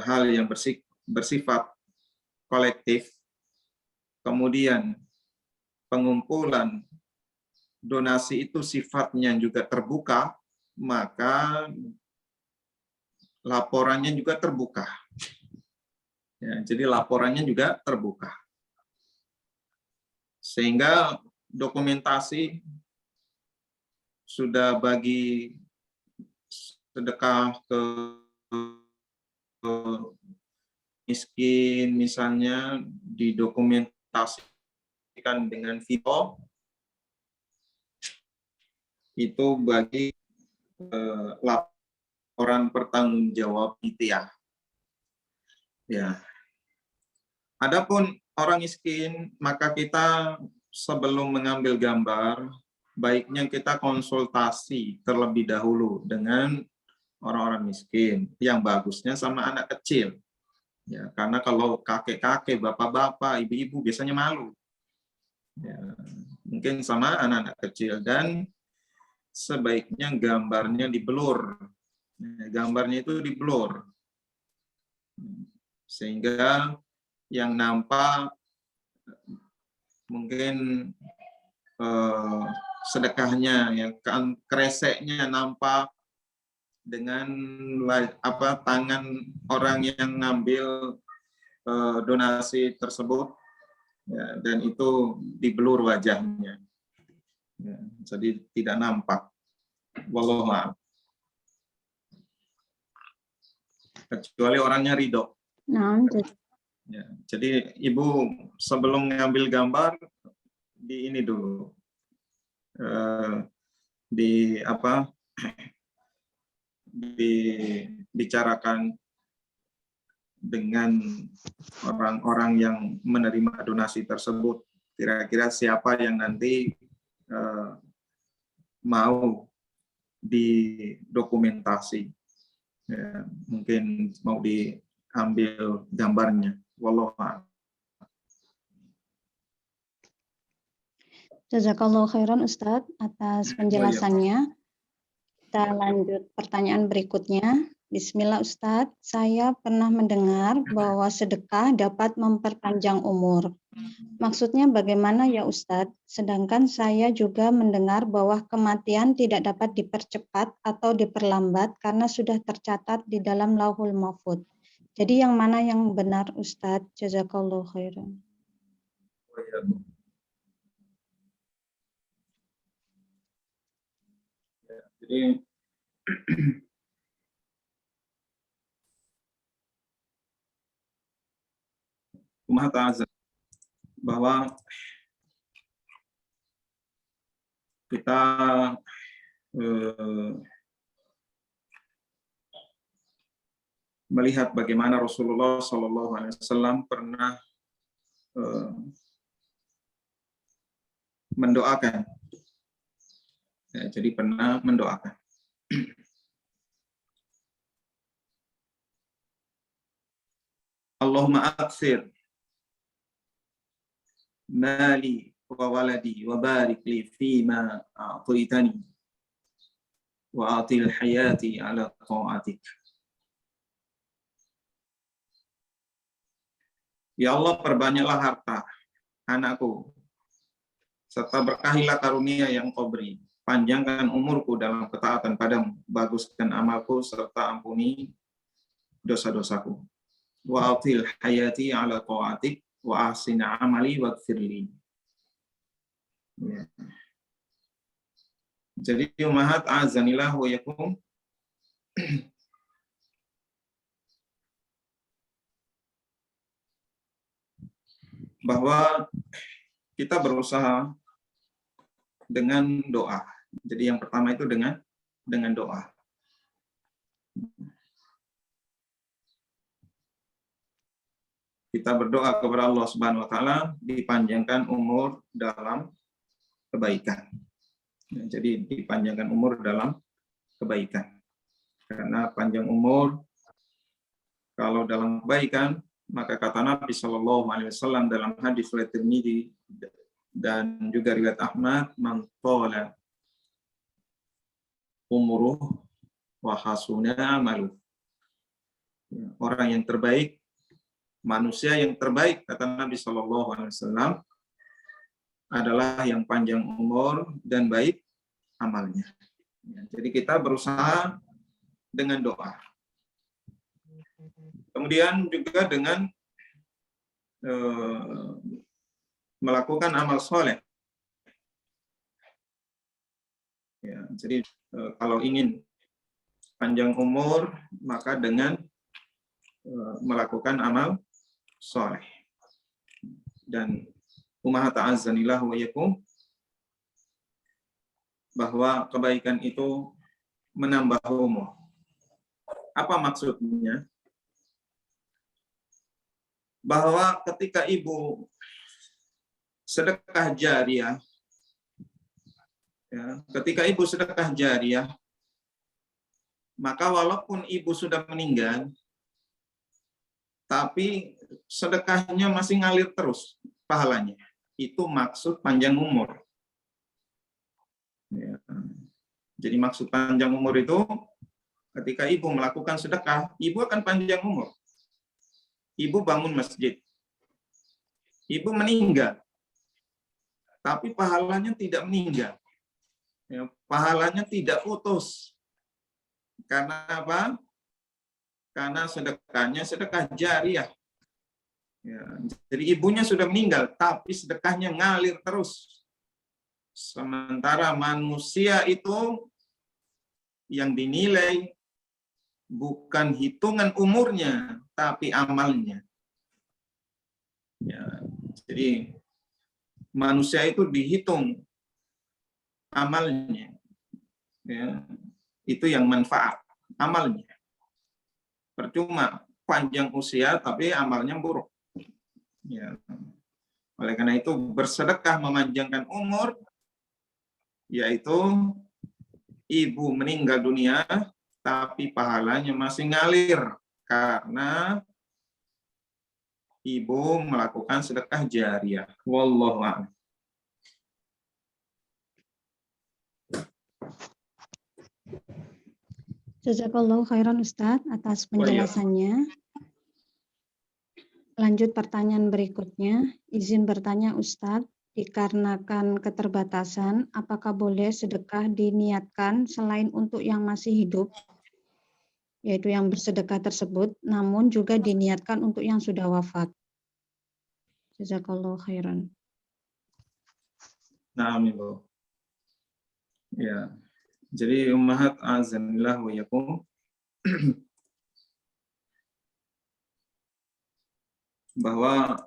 hal yang bersifat kolektif, kemudian pengumpulan donasi itu sifatnya juga terbuka, maka laporannya juga terbuka. Ya, jadi laporannya juga terbuka. Sehingga dokumentasi sudah bagi sedekah ke miskin misalnya didokumentasikan dengan video, itu bagi laporan pertanggungjawab panitia. Ya. Adapun orang miskin, maka kita sebelum mengambil gambar, baiknya kita konsultasi terlebih dahulu dengan orang-orang miskin. Yang bagusnya sama anak kecil. Ya, karena kalau kakek-kakek, bapak-bapak, ibu-ibu biasanya malu. Ya, mungkin sama anak-anak kecil, dan sebaiknya gambarnya diblur. Gambarnya itu diblur sehingga yang nampak mungkin sedekahnya, ya kan, kreseknya nampak dengan tangan orang yang ngambil donasi tersebut, ya, dan itu diblur wajahnya, ya, jadi tidak nampak. Wallahu a'lam. Kecuali orangnya ridho. Nah, Ya, jadi ibu sebelum ngambil gambar di ini dulu, dibicarakan dengan orang-orang yang menerima donasi tersebut, kira-kira siapa yang nanti mau didokumentasi, ya, mungkin mau diambil gambarnya. Wallahu a'lam. Jazakallahu khairan Ustadz atas penjelasannya. Kita lanjut pertanyaan berikutnya. Bismillah Ustadz, saya pernah mendengar bahwa sedekah dapat memperpanjang umur. Maksudnya bagaimana ya Ustadz? Sedangkan saya juga mendengar bahwa kematian tidak dapat dipercepat atau diperlambat karena sudah tercatat di dalam Lauhul Mahfudz. Jadi yang mana yang benar Ustadz? Jazakallahu khairan. Jadi Umar Ta'azan bahwa kita melihat bagaimana Rasulullah SAW pernah mendoakan. Ya, jadi pernah mendoakan. Allahumma aktsir mali wa waladi wa barik li fima a'taitani wa atil hayati ala ta'atik. Ya Allah, perbanyaklah harta anakku, serta berkahilah karunia yang Kau beri. Panjangkan umurku dalam ketaatan padamu, baguskan amalku, serta ampuni dosa-dosaku. Wa atil hayati ala ta'atik, wa ahsin amali waghfirli. Ya. Jadi umahat azanillah wa yakum, bahwa kita berusaha dengan doa. Jadi yang pertama itu dengan doa. Kita berdoa kepada Allah Subhanahu wa taala dipanjangkan umur dalam kebaikan. Jadi dipanjangkan umur dalam kebaikan. Karena panjang umur kalau dalam kebaikan, maka kata Nabi SAW dalam hadis riwayat Tirmidzi dan juga riwayat Ahmad, man tala umuruh wa hasuna amaluh. Orang yang terbaik, manusia yang terbaik, kata Nabi SAW, adalah yang panjang umur dan baik amalnya. Jadi kita berusaha dengan doa. Kemudian juga dengan melakukan amal soleh. Ya, jadi kalau ingin panjang umur, maka dengan melakukan amal soleh. Dan umahat ta'azzanillah wa yakum, bahwa kebaikan itu menambah umur. Apa maksudnya? Bahwa ketika ibu sedekah jariyah, ya, ketika ibu sedekah jariyah, maka walaupun ibu sudah meninggal, tapi sedekahnya masih ngalir terus pahalanya. itu maksud panjang umur. Ya. Jadi maksud panjang umur itu ketika ibu melakukan sedekah, ibu akan panjang umur. Ibu bangun masjid, ibu meninggal, tapi pahalanya tidak meninggal. Ya, pahalanya tidak putus. Karena apa? Karena sedekahnya sedekah jariah. Ya, jadi ibunya sudah meninggal, tapi sedekahnya ngalir terus. Sementara manusia itu yang dinilai bukan hitungan umurnya, tapi amalnya. Ya, jadi manusia itu dihitung amalnya. Ya, itu yang manfaat, amalnya. Percuma panjang usia, tapi amalnya buruk. Ya. Oleh karena itu bersedekah memanjangkan umur, yaitu ibu meninggal dunia, tapi pahalanya masih ngalir karena ibu melakukan sedekah jariah. Wallahu a'lam. Jazakallahu khairan Ustadz atas penjelasannya. Lanjut pertanyaan berikutnya. Izin bertanya Ustadz, dikarenakan keterbatasan, apakah boleh sedekah diniatkan selain untuk yang masih hidup, yaitu yang bersedekah tersebut, namun juga diniatkan untuk yang sudah wafat? Jazakallahu khairan. Nah, Ibu. Ya. Jadi ummahat azanillah wa yakum, bahwa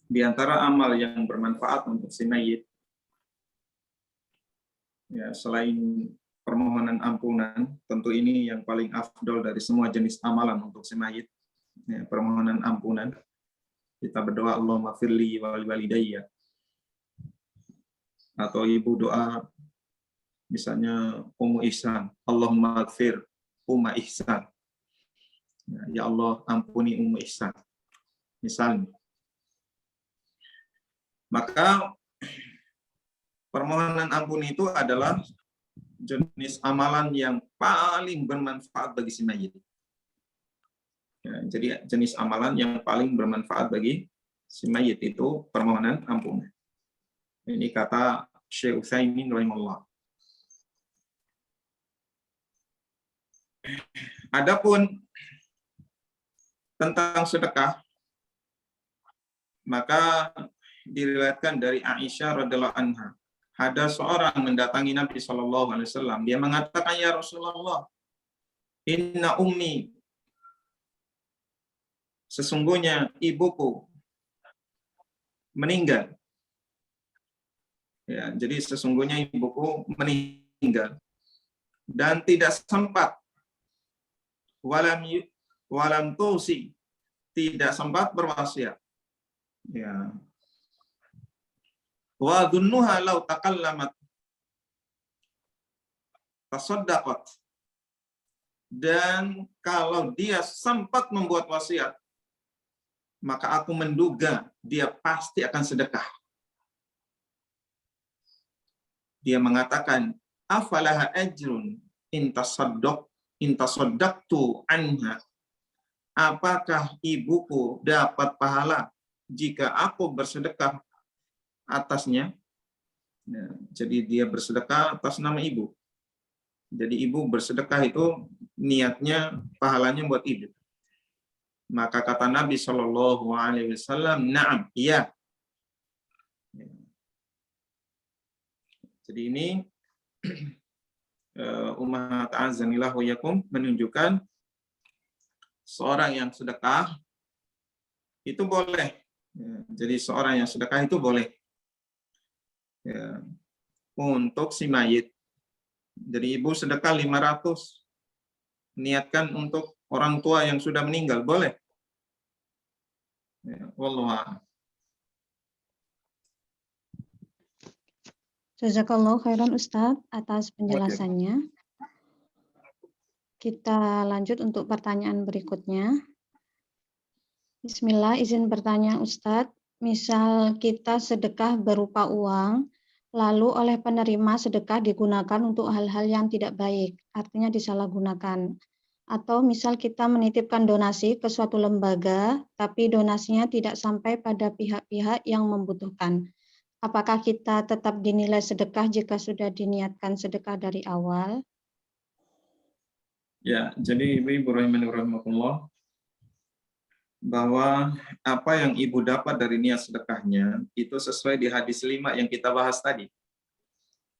di antara amal yang bermanfaat untuk si mayit, ya, selain permohonan ampunan, tentu ini yang paling afdol dari semua jenis amalan untuk si mayit, ya, permohonan ampunan. Kita berdoa Allahumma firli wa walidayya, atau ibu doa misalnya Ummu Ihsan, Allahumma gfir Umma Ihsan, ya Allah ampuni Ummu Ihsan misalnya. Maka permohonan ampun itu adalah jenis amalan yang paling bermanfaat bagi si mayit. Ya, jadi jenis amalan yang paling bermanfaat bagi si mayit itu permohonan ampunan. Ini kata Syekh Utsaimin rahimahullah. Adapun tentang sedekah, maka diriwayatkan dari Aisyah radhiyallahu anha, ada seorang mendatangi Nabi Shallallahu Alaihi Wasallam. Dia mengatakan, ya Rasulullah, inna ummi, sesungguhnya ibuku meninggal. Ya, jadi sesungguhnya ibuku meninggal dan tidak sempat walam tusi, tidak sempat berwasiat. Ya. Wa dhunnuha law takallamat tasaddaqat. Dan kalau dia sempat membuat wasiat, maka aku menduga dia pasti akan sedekah. Dia mengatakan, afalaha ajrun in tasaddaqtu anha. Apakah ibuku dapat pahala jika aku bersedekah atasnya? Nah, jadi dia bersedekah atas nama ibu. Jadi ibu bersedekah itu niatnya pahalanya buat ibu. Maka kata Nabi Shallallahu Alaihi Wasallam, naam, iya. Jadi ini ummahat azanillah wa yakum menunjukkan seorang yang sedekah itu boleh. Ya, jadi seorang yang sedekah itu boleh. Ya, untuk si mayit. Jadi ibu sedekah 500. Niatkan untuk orang tua yang sudah meninggal, boleh. Ya, wallahu a'lam. Jazakallahu khairan Ustadz atas penjelasannya. Kita lanjut untuk pertanyaan berikutnya. Bismillah, izin bertanya Ustadz. Misal kita sedekah berupa uang, lalu oleh penerima sedekah digunakan untuk hal-hal yang tidak baik, artinya disalahgunakan. Atau misal kita menitipkan donasi ke suatu lembaga, tapi donasinya tidak sampai pada pihak-pihak yang membutuhkan. Apakah kita tetap dinilai sedekah jika sudah diniatkan sedekah dari awal? Ya, jadi Ibu rahimakumullah, bahwa apa yang Ibu dapat dari niat sedekahnya itu sesuai di hadis 5 yang kita bahas tadi.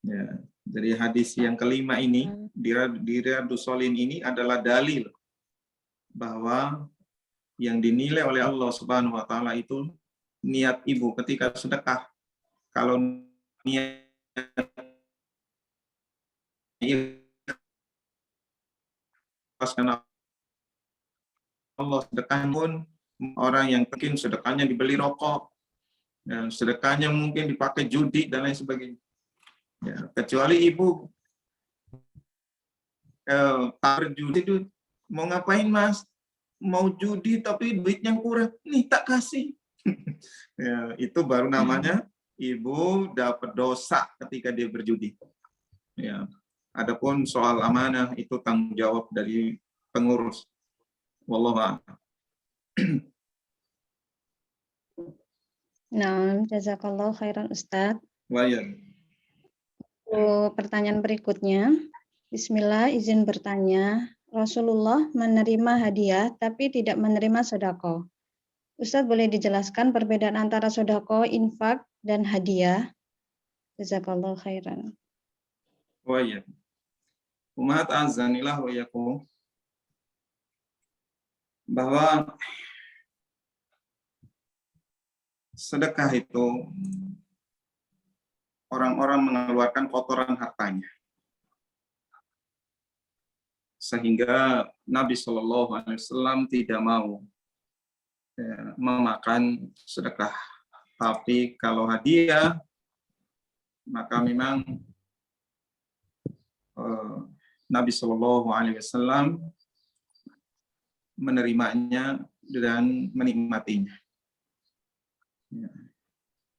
Ya, jadi hadis yang kelima ini di Riyadhus Shalihin ini adalah dalil bahwa yang dinilai oleh Allah Subhanahu wa taala itu niat Ibu ketika sedekah. Kalau niat ikhlas karena Allah, sedekah pun orang yang mungkin sedekahnya dibeli rokok, ya, sedekahnya mungkin dipakai judi dan lain sebagainya. Ya, kecuali Ibu berjudi itu mau ngapain Mas? Mau judi tapi duitnya kurang, nih tak kasih. Ya, itu baru namanya Ibu dapat dosa ketika dia berjudi. Ya. Adapun soal amanah itu tanggung jawab dari pengurus. Wallahu a'lam. Nah, jazakallah khairan Ustadz. Wayan. Pertanyaan berikutnya. Bismillah, izin bertanya. Rasulullah menerima hadiah tapi tidak menerima sodako. Ustadz boleh dijelaskan perbedaan antara sodako, infak, dan hadiah? Jazakallah khairan. Wayan. Umat azanillah wa yakum, bahwa sedekah itu orang-orang mengeluarkan kotoran hartanya. Sehingga Nabi SAW tidak mau memakan sedekah. Tapi kalau hadiah, maka memang Nabi SAW menerimanya dan menikmatinya. Ya.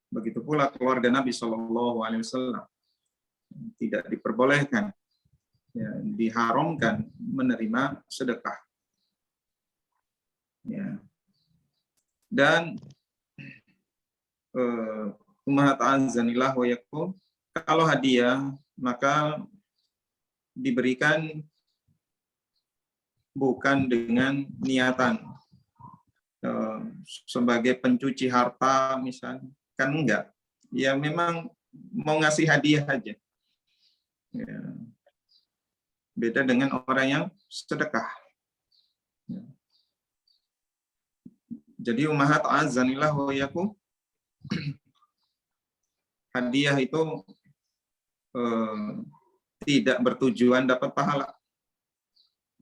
Begitu pula keluarga Nabi SAW tidak diperbolehkan, ya, diharamkan menerima sedekah. Ya. Dan ummahat azanillah wa yakum, kalau hadiah maka diberikan bukan dengan niatan sebagai pencuci harta misalnya, kan enggak. Ya memang mau ngasih hadiah aja. Ya. Beda dengan orang yang sedekah. Ya. Jadi ummahat azanillah wa yakum, hadiah itu tidak bertujuan dapat pahala.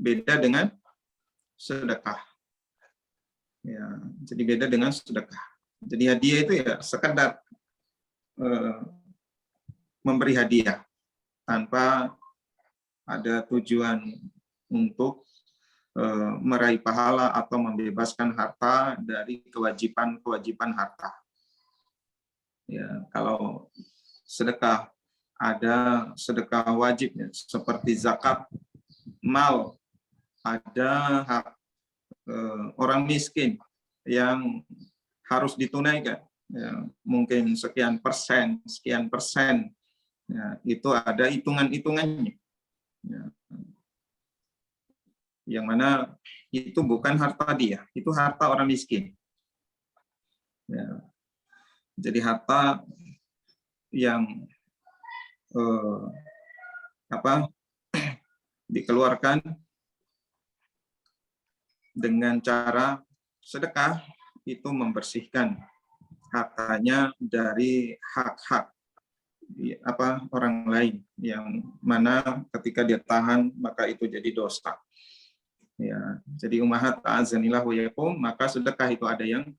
Beda dengan sedekah. Ya, jadi beda dengan sedekah. Jadi hadiah itu ya sekedar memberi hadiah tanpa ada tujuan untuk meraih pahala atau membebaskan harta dari kewajiban harta. Ya, kalau sedekah ada sedekah wajib ya, seperti zakat mal, ada hak orang miskin yang harus ditunaikan, ya, mungkin sekian persen, ya, itu ada hitungannya, ya, yang mana itu bukan harta dia, itu harta orang miskin. Ya. Jadi harta yang dikeluarkan dengan cara sedekah itu membersihkan hartanya dari hak-hak orang lain yang mana ketika dia tahan maka itu jadi dosa. Ya, jadi ummahat azanillah wa yakum, maka sedekah itu ada yang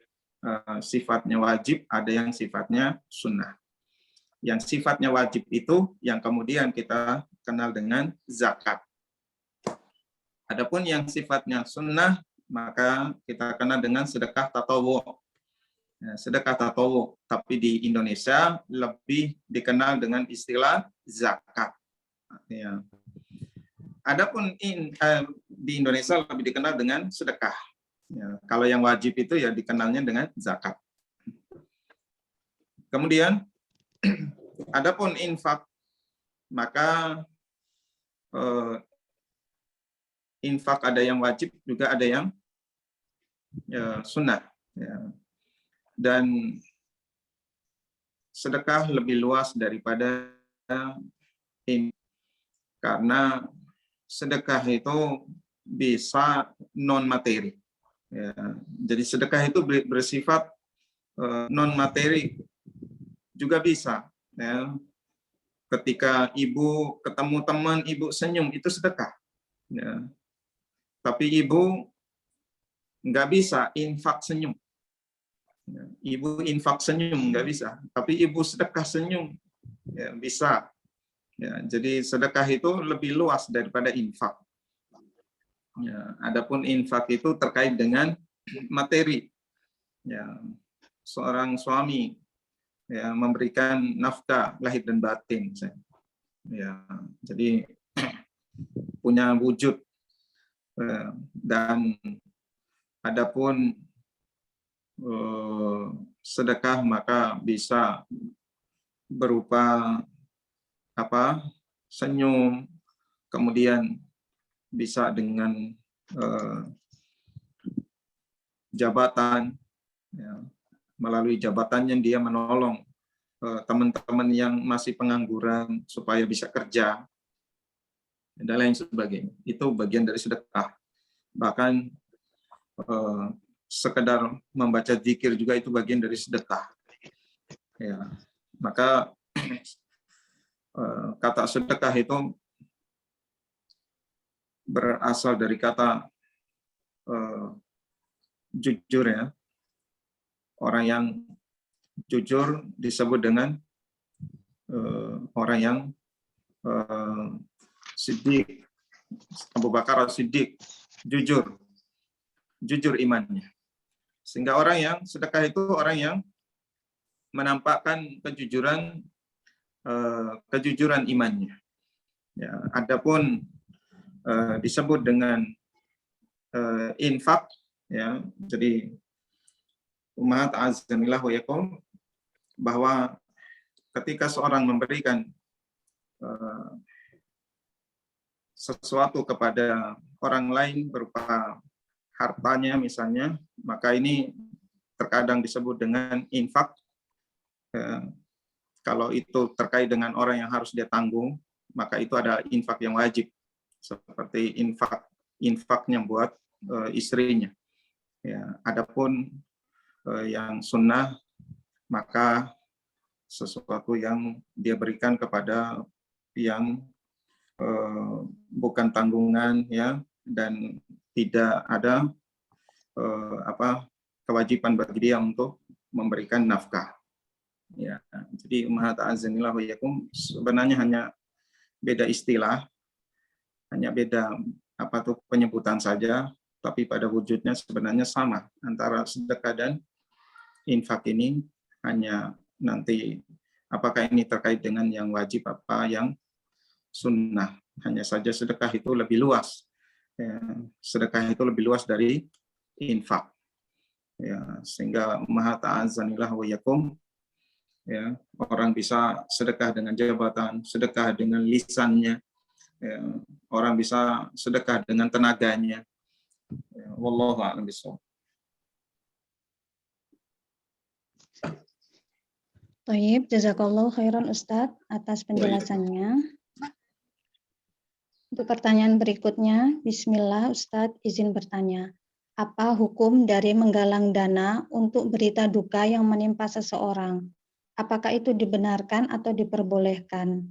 sifatnya wajib, ada yang sifatnya sunnah. Yang sifatnya wajib itu yang kemudian kita kenal dengan zakat. Adapun yang sifatnya sunnah maka kita kenal dengan sedekah tatawu. Ya, sedekah tatawu, tapi di Indonesia lebih dikenal dengan istilah zakat. Ya. Adapun di Indonesia lebih dikenal dengan sedekah. Ya, kalau yang wajib itu ya dikenalnya dengan zakat. Kemudian, adapun infak, maka infak ada yang wajib, juga ada yang sunnah. Ya. Dan sedekah lebih luas daripada infak, karena sedekah itu bisa non materi. Ya. Jadi sedekah itu bersifat non materi juga bisa. Ya. Ketika ibu ketemu teman, ibu senyum, itu sedekah. Ya. Tapi ibu nggak bisa infak senyum. Ya. Ibu infak senyum nggak bisa. Tapi ibu sedekah senyum, ya, bisa. Ya, jadi sedekah itu lebih luas daripada infak. Ya, adapun infak itu terkait dengan materi. Ya, seorang suami ya memberikan nafkah lahir dan batin. Ya, jadi punya wujud. Dan adapun sedekah maka bisa berupa senyum, kemudian bisa dengan jabatan, ya, melalui jabatannya dia menolong teman-teman yang masih pengangguran supaya bisa kerja, dan lain sebagainya. Itu bagian dari sedekah. Bahkan sekedar membaca zikir juga itu bagian dari sedekah. Ya, maka kata sedekah itu berasal dari kata jujur, ya. Orang yang jujur disebut dengan orang yang siddiq. Abu Bakar as-Siddiq, jujur imannya. Sehingga orang yang sedekah itu orang yang menampakkan kejujuran imannya. Ya, adapun disebut dengan infak, ya, jadi umat azanillah wa yakum, bahwa ketika seorang memberikan sesuatu kepada orang lain berupa hartanya misalnya, maka ini terkadang disebut dengan infak. Kalau itu terkait dengan orang yang harus dia tanggung, maka itu ada infak yang wajib, seperti infaknya buat istrinya. Ya, adapun yang sunnah, maka sesuatu yang dia berikan kepada yang bukan tanggungan, ya, dan tidak ada kewajiban bagi dia untuk memberikan nafkah. Ya, jadi ummahat azanillah wa yakum, sebenarnya hanya beda istilah, hanya beda penyebutan saja, tapi pada wujudnya sebenarnya sama antara sedekah dan infak ini. Hanya nanti apakah ini terkait dengan yang wajib apa yang sunnah. Hanya saja sedekah itu lebih luas. Ya, sedekah itu lebih luas dari infak. Ya, sehingga ummahat azanillah wa yakum, ya, orang bisa sedekah dengan jabatan, sedekah dengan lisannya, ya, orang bisa sedekah dengan tenaganya. Ya, wallahu a'lam bishawab. Thayyib, jazakallahu khairan Ustadz atas penjelasannya. Untuk pertanyaan berikutnya, bismillah Ustadz izin bertanya. Apa hukum dari menggalang dana untuk berita duka yang menimpa seseorang? Apakah itu dibenarkan atau diperbolehkan?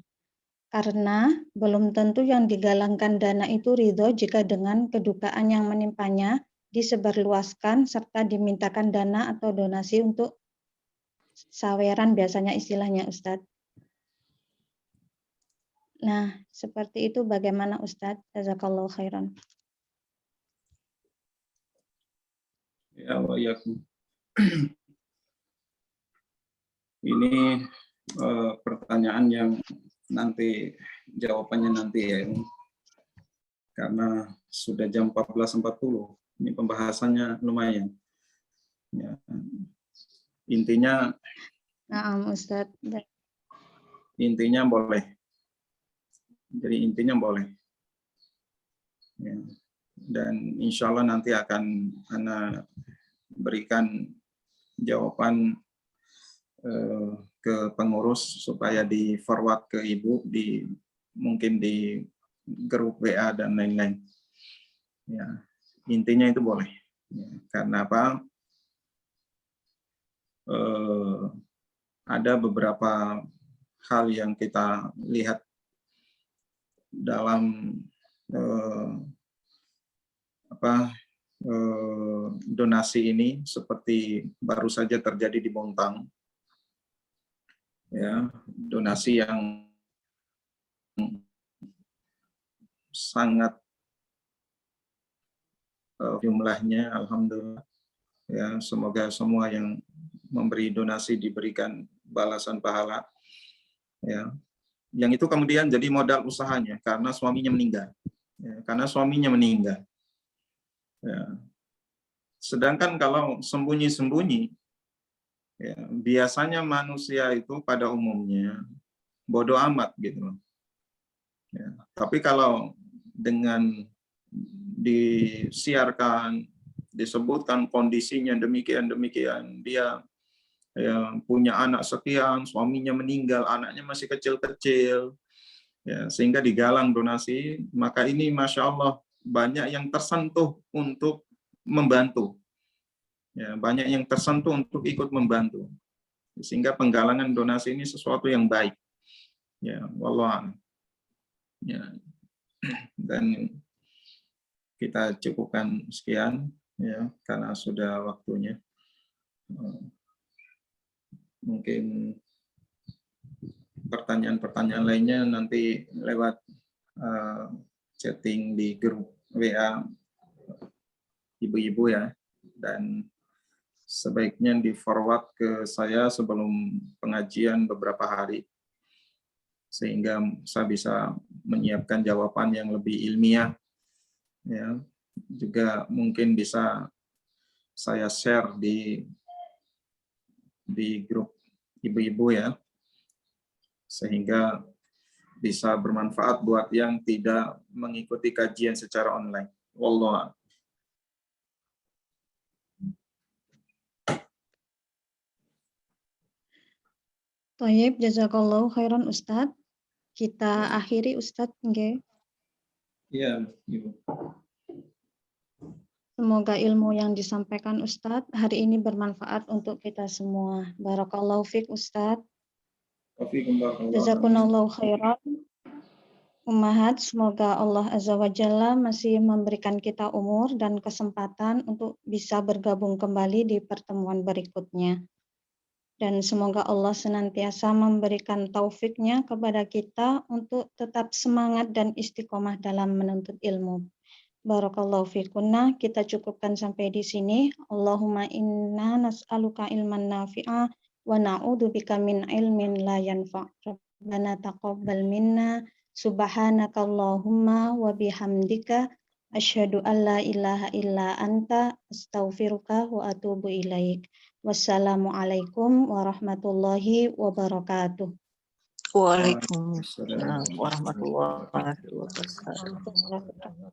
Karena belum tentu yang digalangkan dana itu ridho jika dengan kedukaan yang menimpanya disebarluaskan serta dimintakan dana atau donasi untuk saweran biasanya istilahnya Ustadz. Nah, seperti itu bagaimana Ustadz? Jazakallahu khairan. Ya, wa iyyakum. Ini pertanyaan yang nanti jawabannya nanti ya, karena sudah jam 14.40. Ini pembahasannya lumayan. Ya. Intinya Ustadz. Intinya boleh. Jadi intinya boleh. Ya. Dan insya Allah nanti akan Ana berikan jawaban ke pengurus supaya di forward ke ibu mungkin di grup WA dan lain-lain. Ya, intinya itu boleh. Ya, karena apa? Ada beberapa hal yang kita lihat dalam donasi ini, seperti baru saja terjadi di Bontang. Ya, donasi yang sangat jumlahnya, alhamdulillah. Ya, semoga semua yang memberi donasi diberikan balasan pahala. Ya, yang itu kemudian jadi modal usahanya karena suaminya meninggal. Ya, karena suaminya meninggal. Ya. Sedangkan kalau sembunyi-sembunyi, ya, biasanya manusia itu pada umumnya bodoh amat gitu. Ya, tapi kalau dengan disiarkan, disebutkan kondisinya demikian, dia ya, punya anak sekian, suaminya meninggal, anaknya masih kecil-kecil, ya, sehingga digalang donasi, maka ini Masya Allah banyak yang tersentuh untuk membantu. Ya, banyak yang tersentuh untuk ikut membantu. Sehingga penggalangan donasi ini sesuatu yang baik. Ya, wallah. Ya. Dan kita cukupkan sekian ya, karena sudah waktunya. Mungkin pertanyaan-pertanyaan lainnya nanti lewat chatting di grup WA ibu-ibu ya, dan sebaiknya di forward ke saya sebelum pengajian beberapa hari sehingga saya bisa menyiapkan jawaban yang lebih ilmiah ya. Juga mungkin bisa saya share di grup ibu-ibu ya, sehingga bisa bermanfaat buat yang tidak mengikuti kajian secara online. Wallah. Thayyib, jazakallahu khairan Ustadz. Kita akhiri Ustadz, nggih. Iya, Ibu. Semoga ilmu yang disampaikan Ustadz hari ini bermanfaat untuk kita semua. Barakallahu fiik Ustadz. Jazakumullahu khairan. Ummahat, semoga Allah Azza wa Jalla masih memberikan kita umur dan kesempatan untuk bisa bergabung kembali di pertemuan berikutnya. Dan semoga Allah senantiasa memberikan taufiknya kepada kita untuk tetap semangat dan istiqomah dalam menuntut ilmu. Barakallahu fikunna, kita cukupkan sampai di sini. Allahumma inna nas'aluka ilman nafi'a wa na'udzubika min ilmin la yanfa'. Rabbana taqabbal minna subhanakallahumma wa bihamdika asyhadu an la ilaha illa anta astaghfiruka wa atubu ilaik. Wassalamualaikum warahmatullahi wabarakatuh. Waalaikumsalam warahmatullahi wabarakatuh.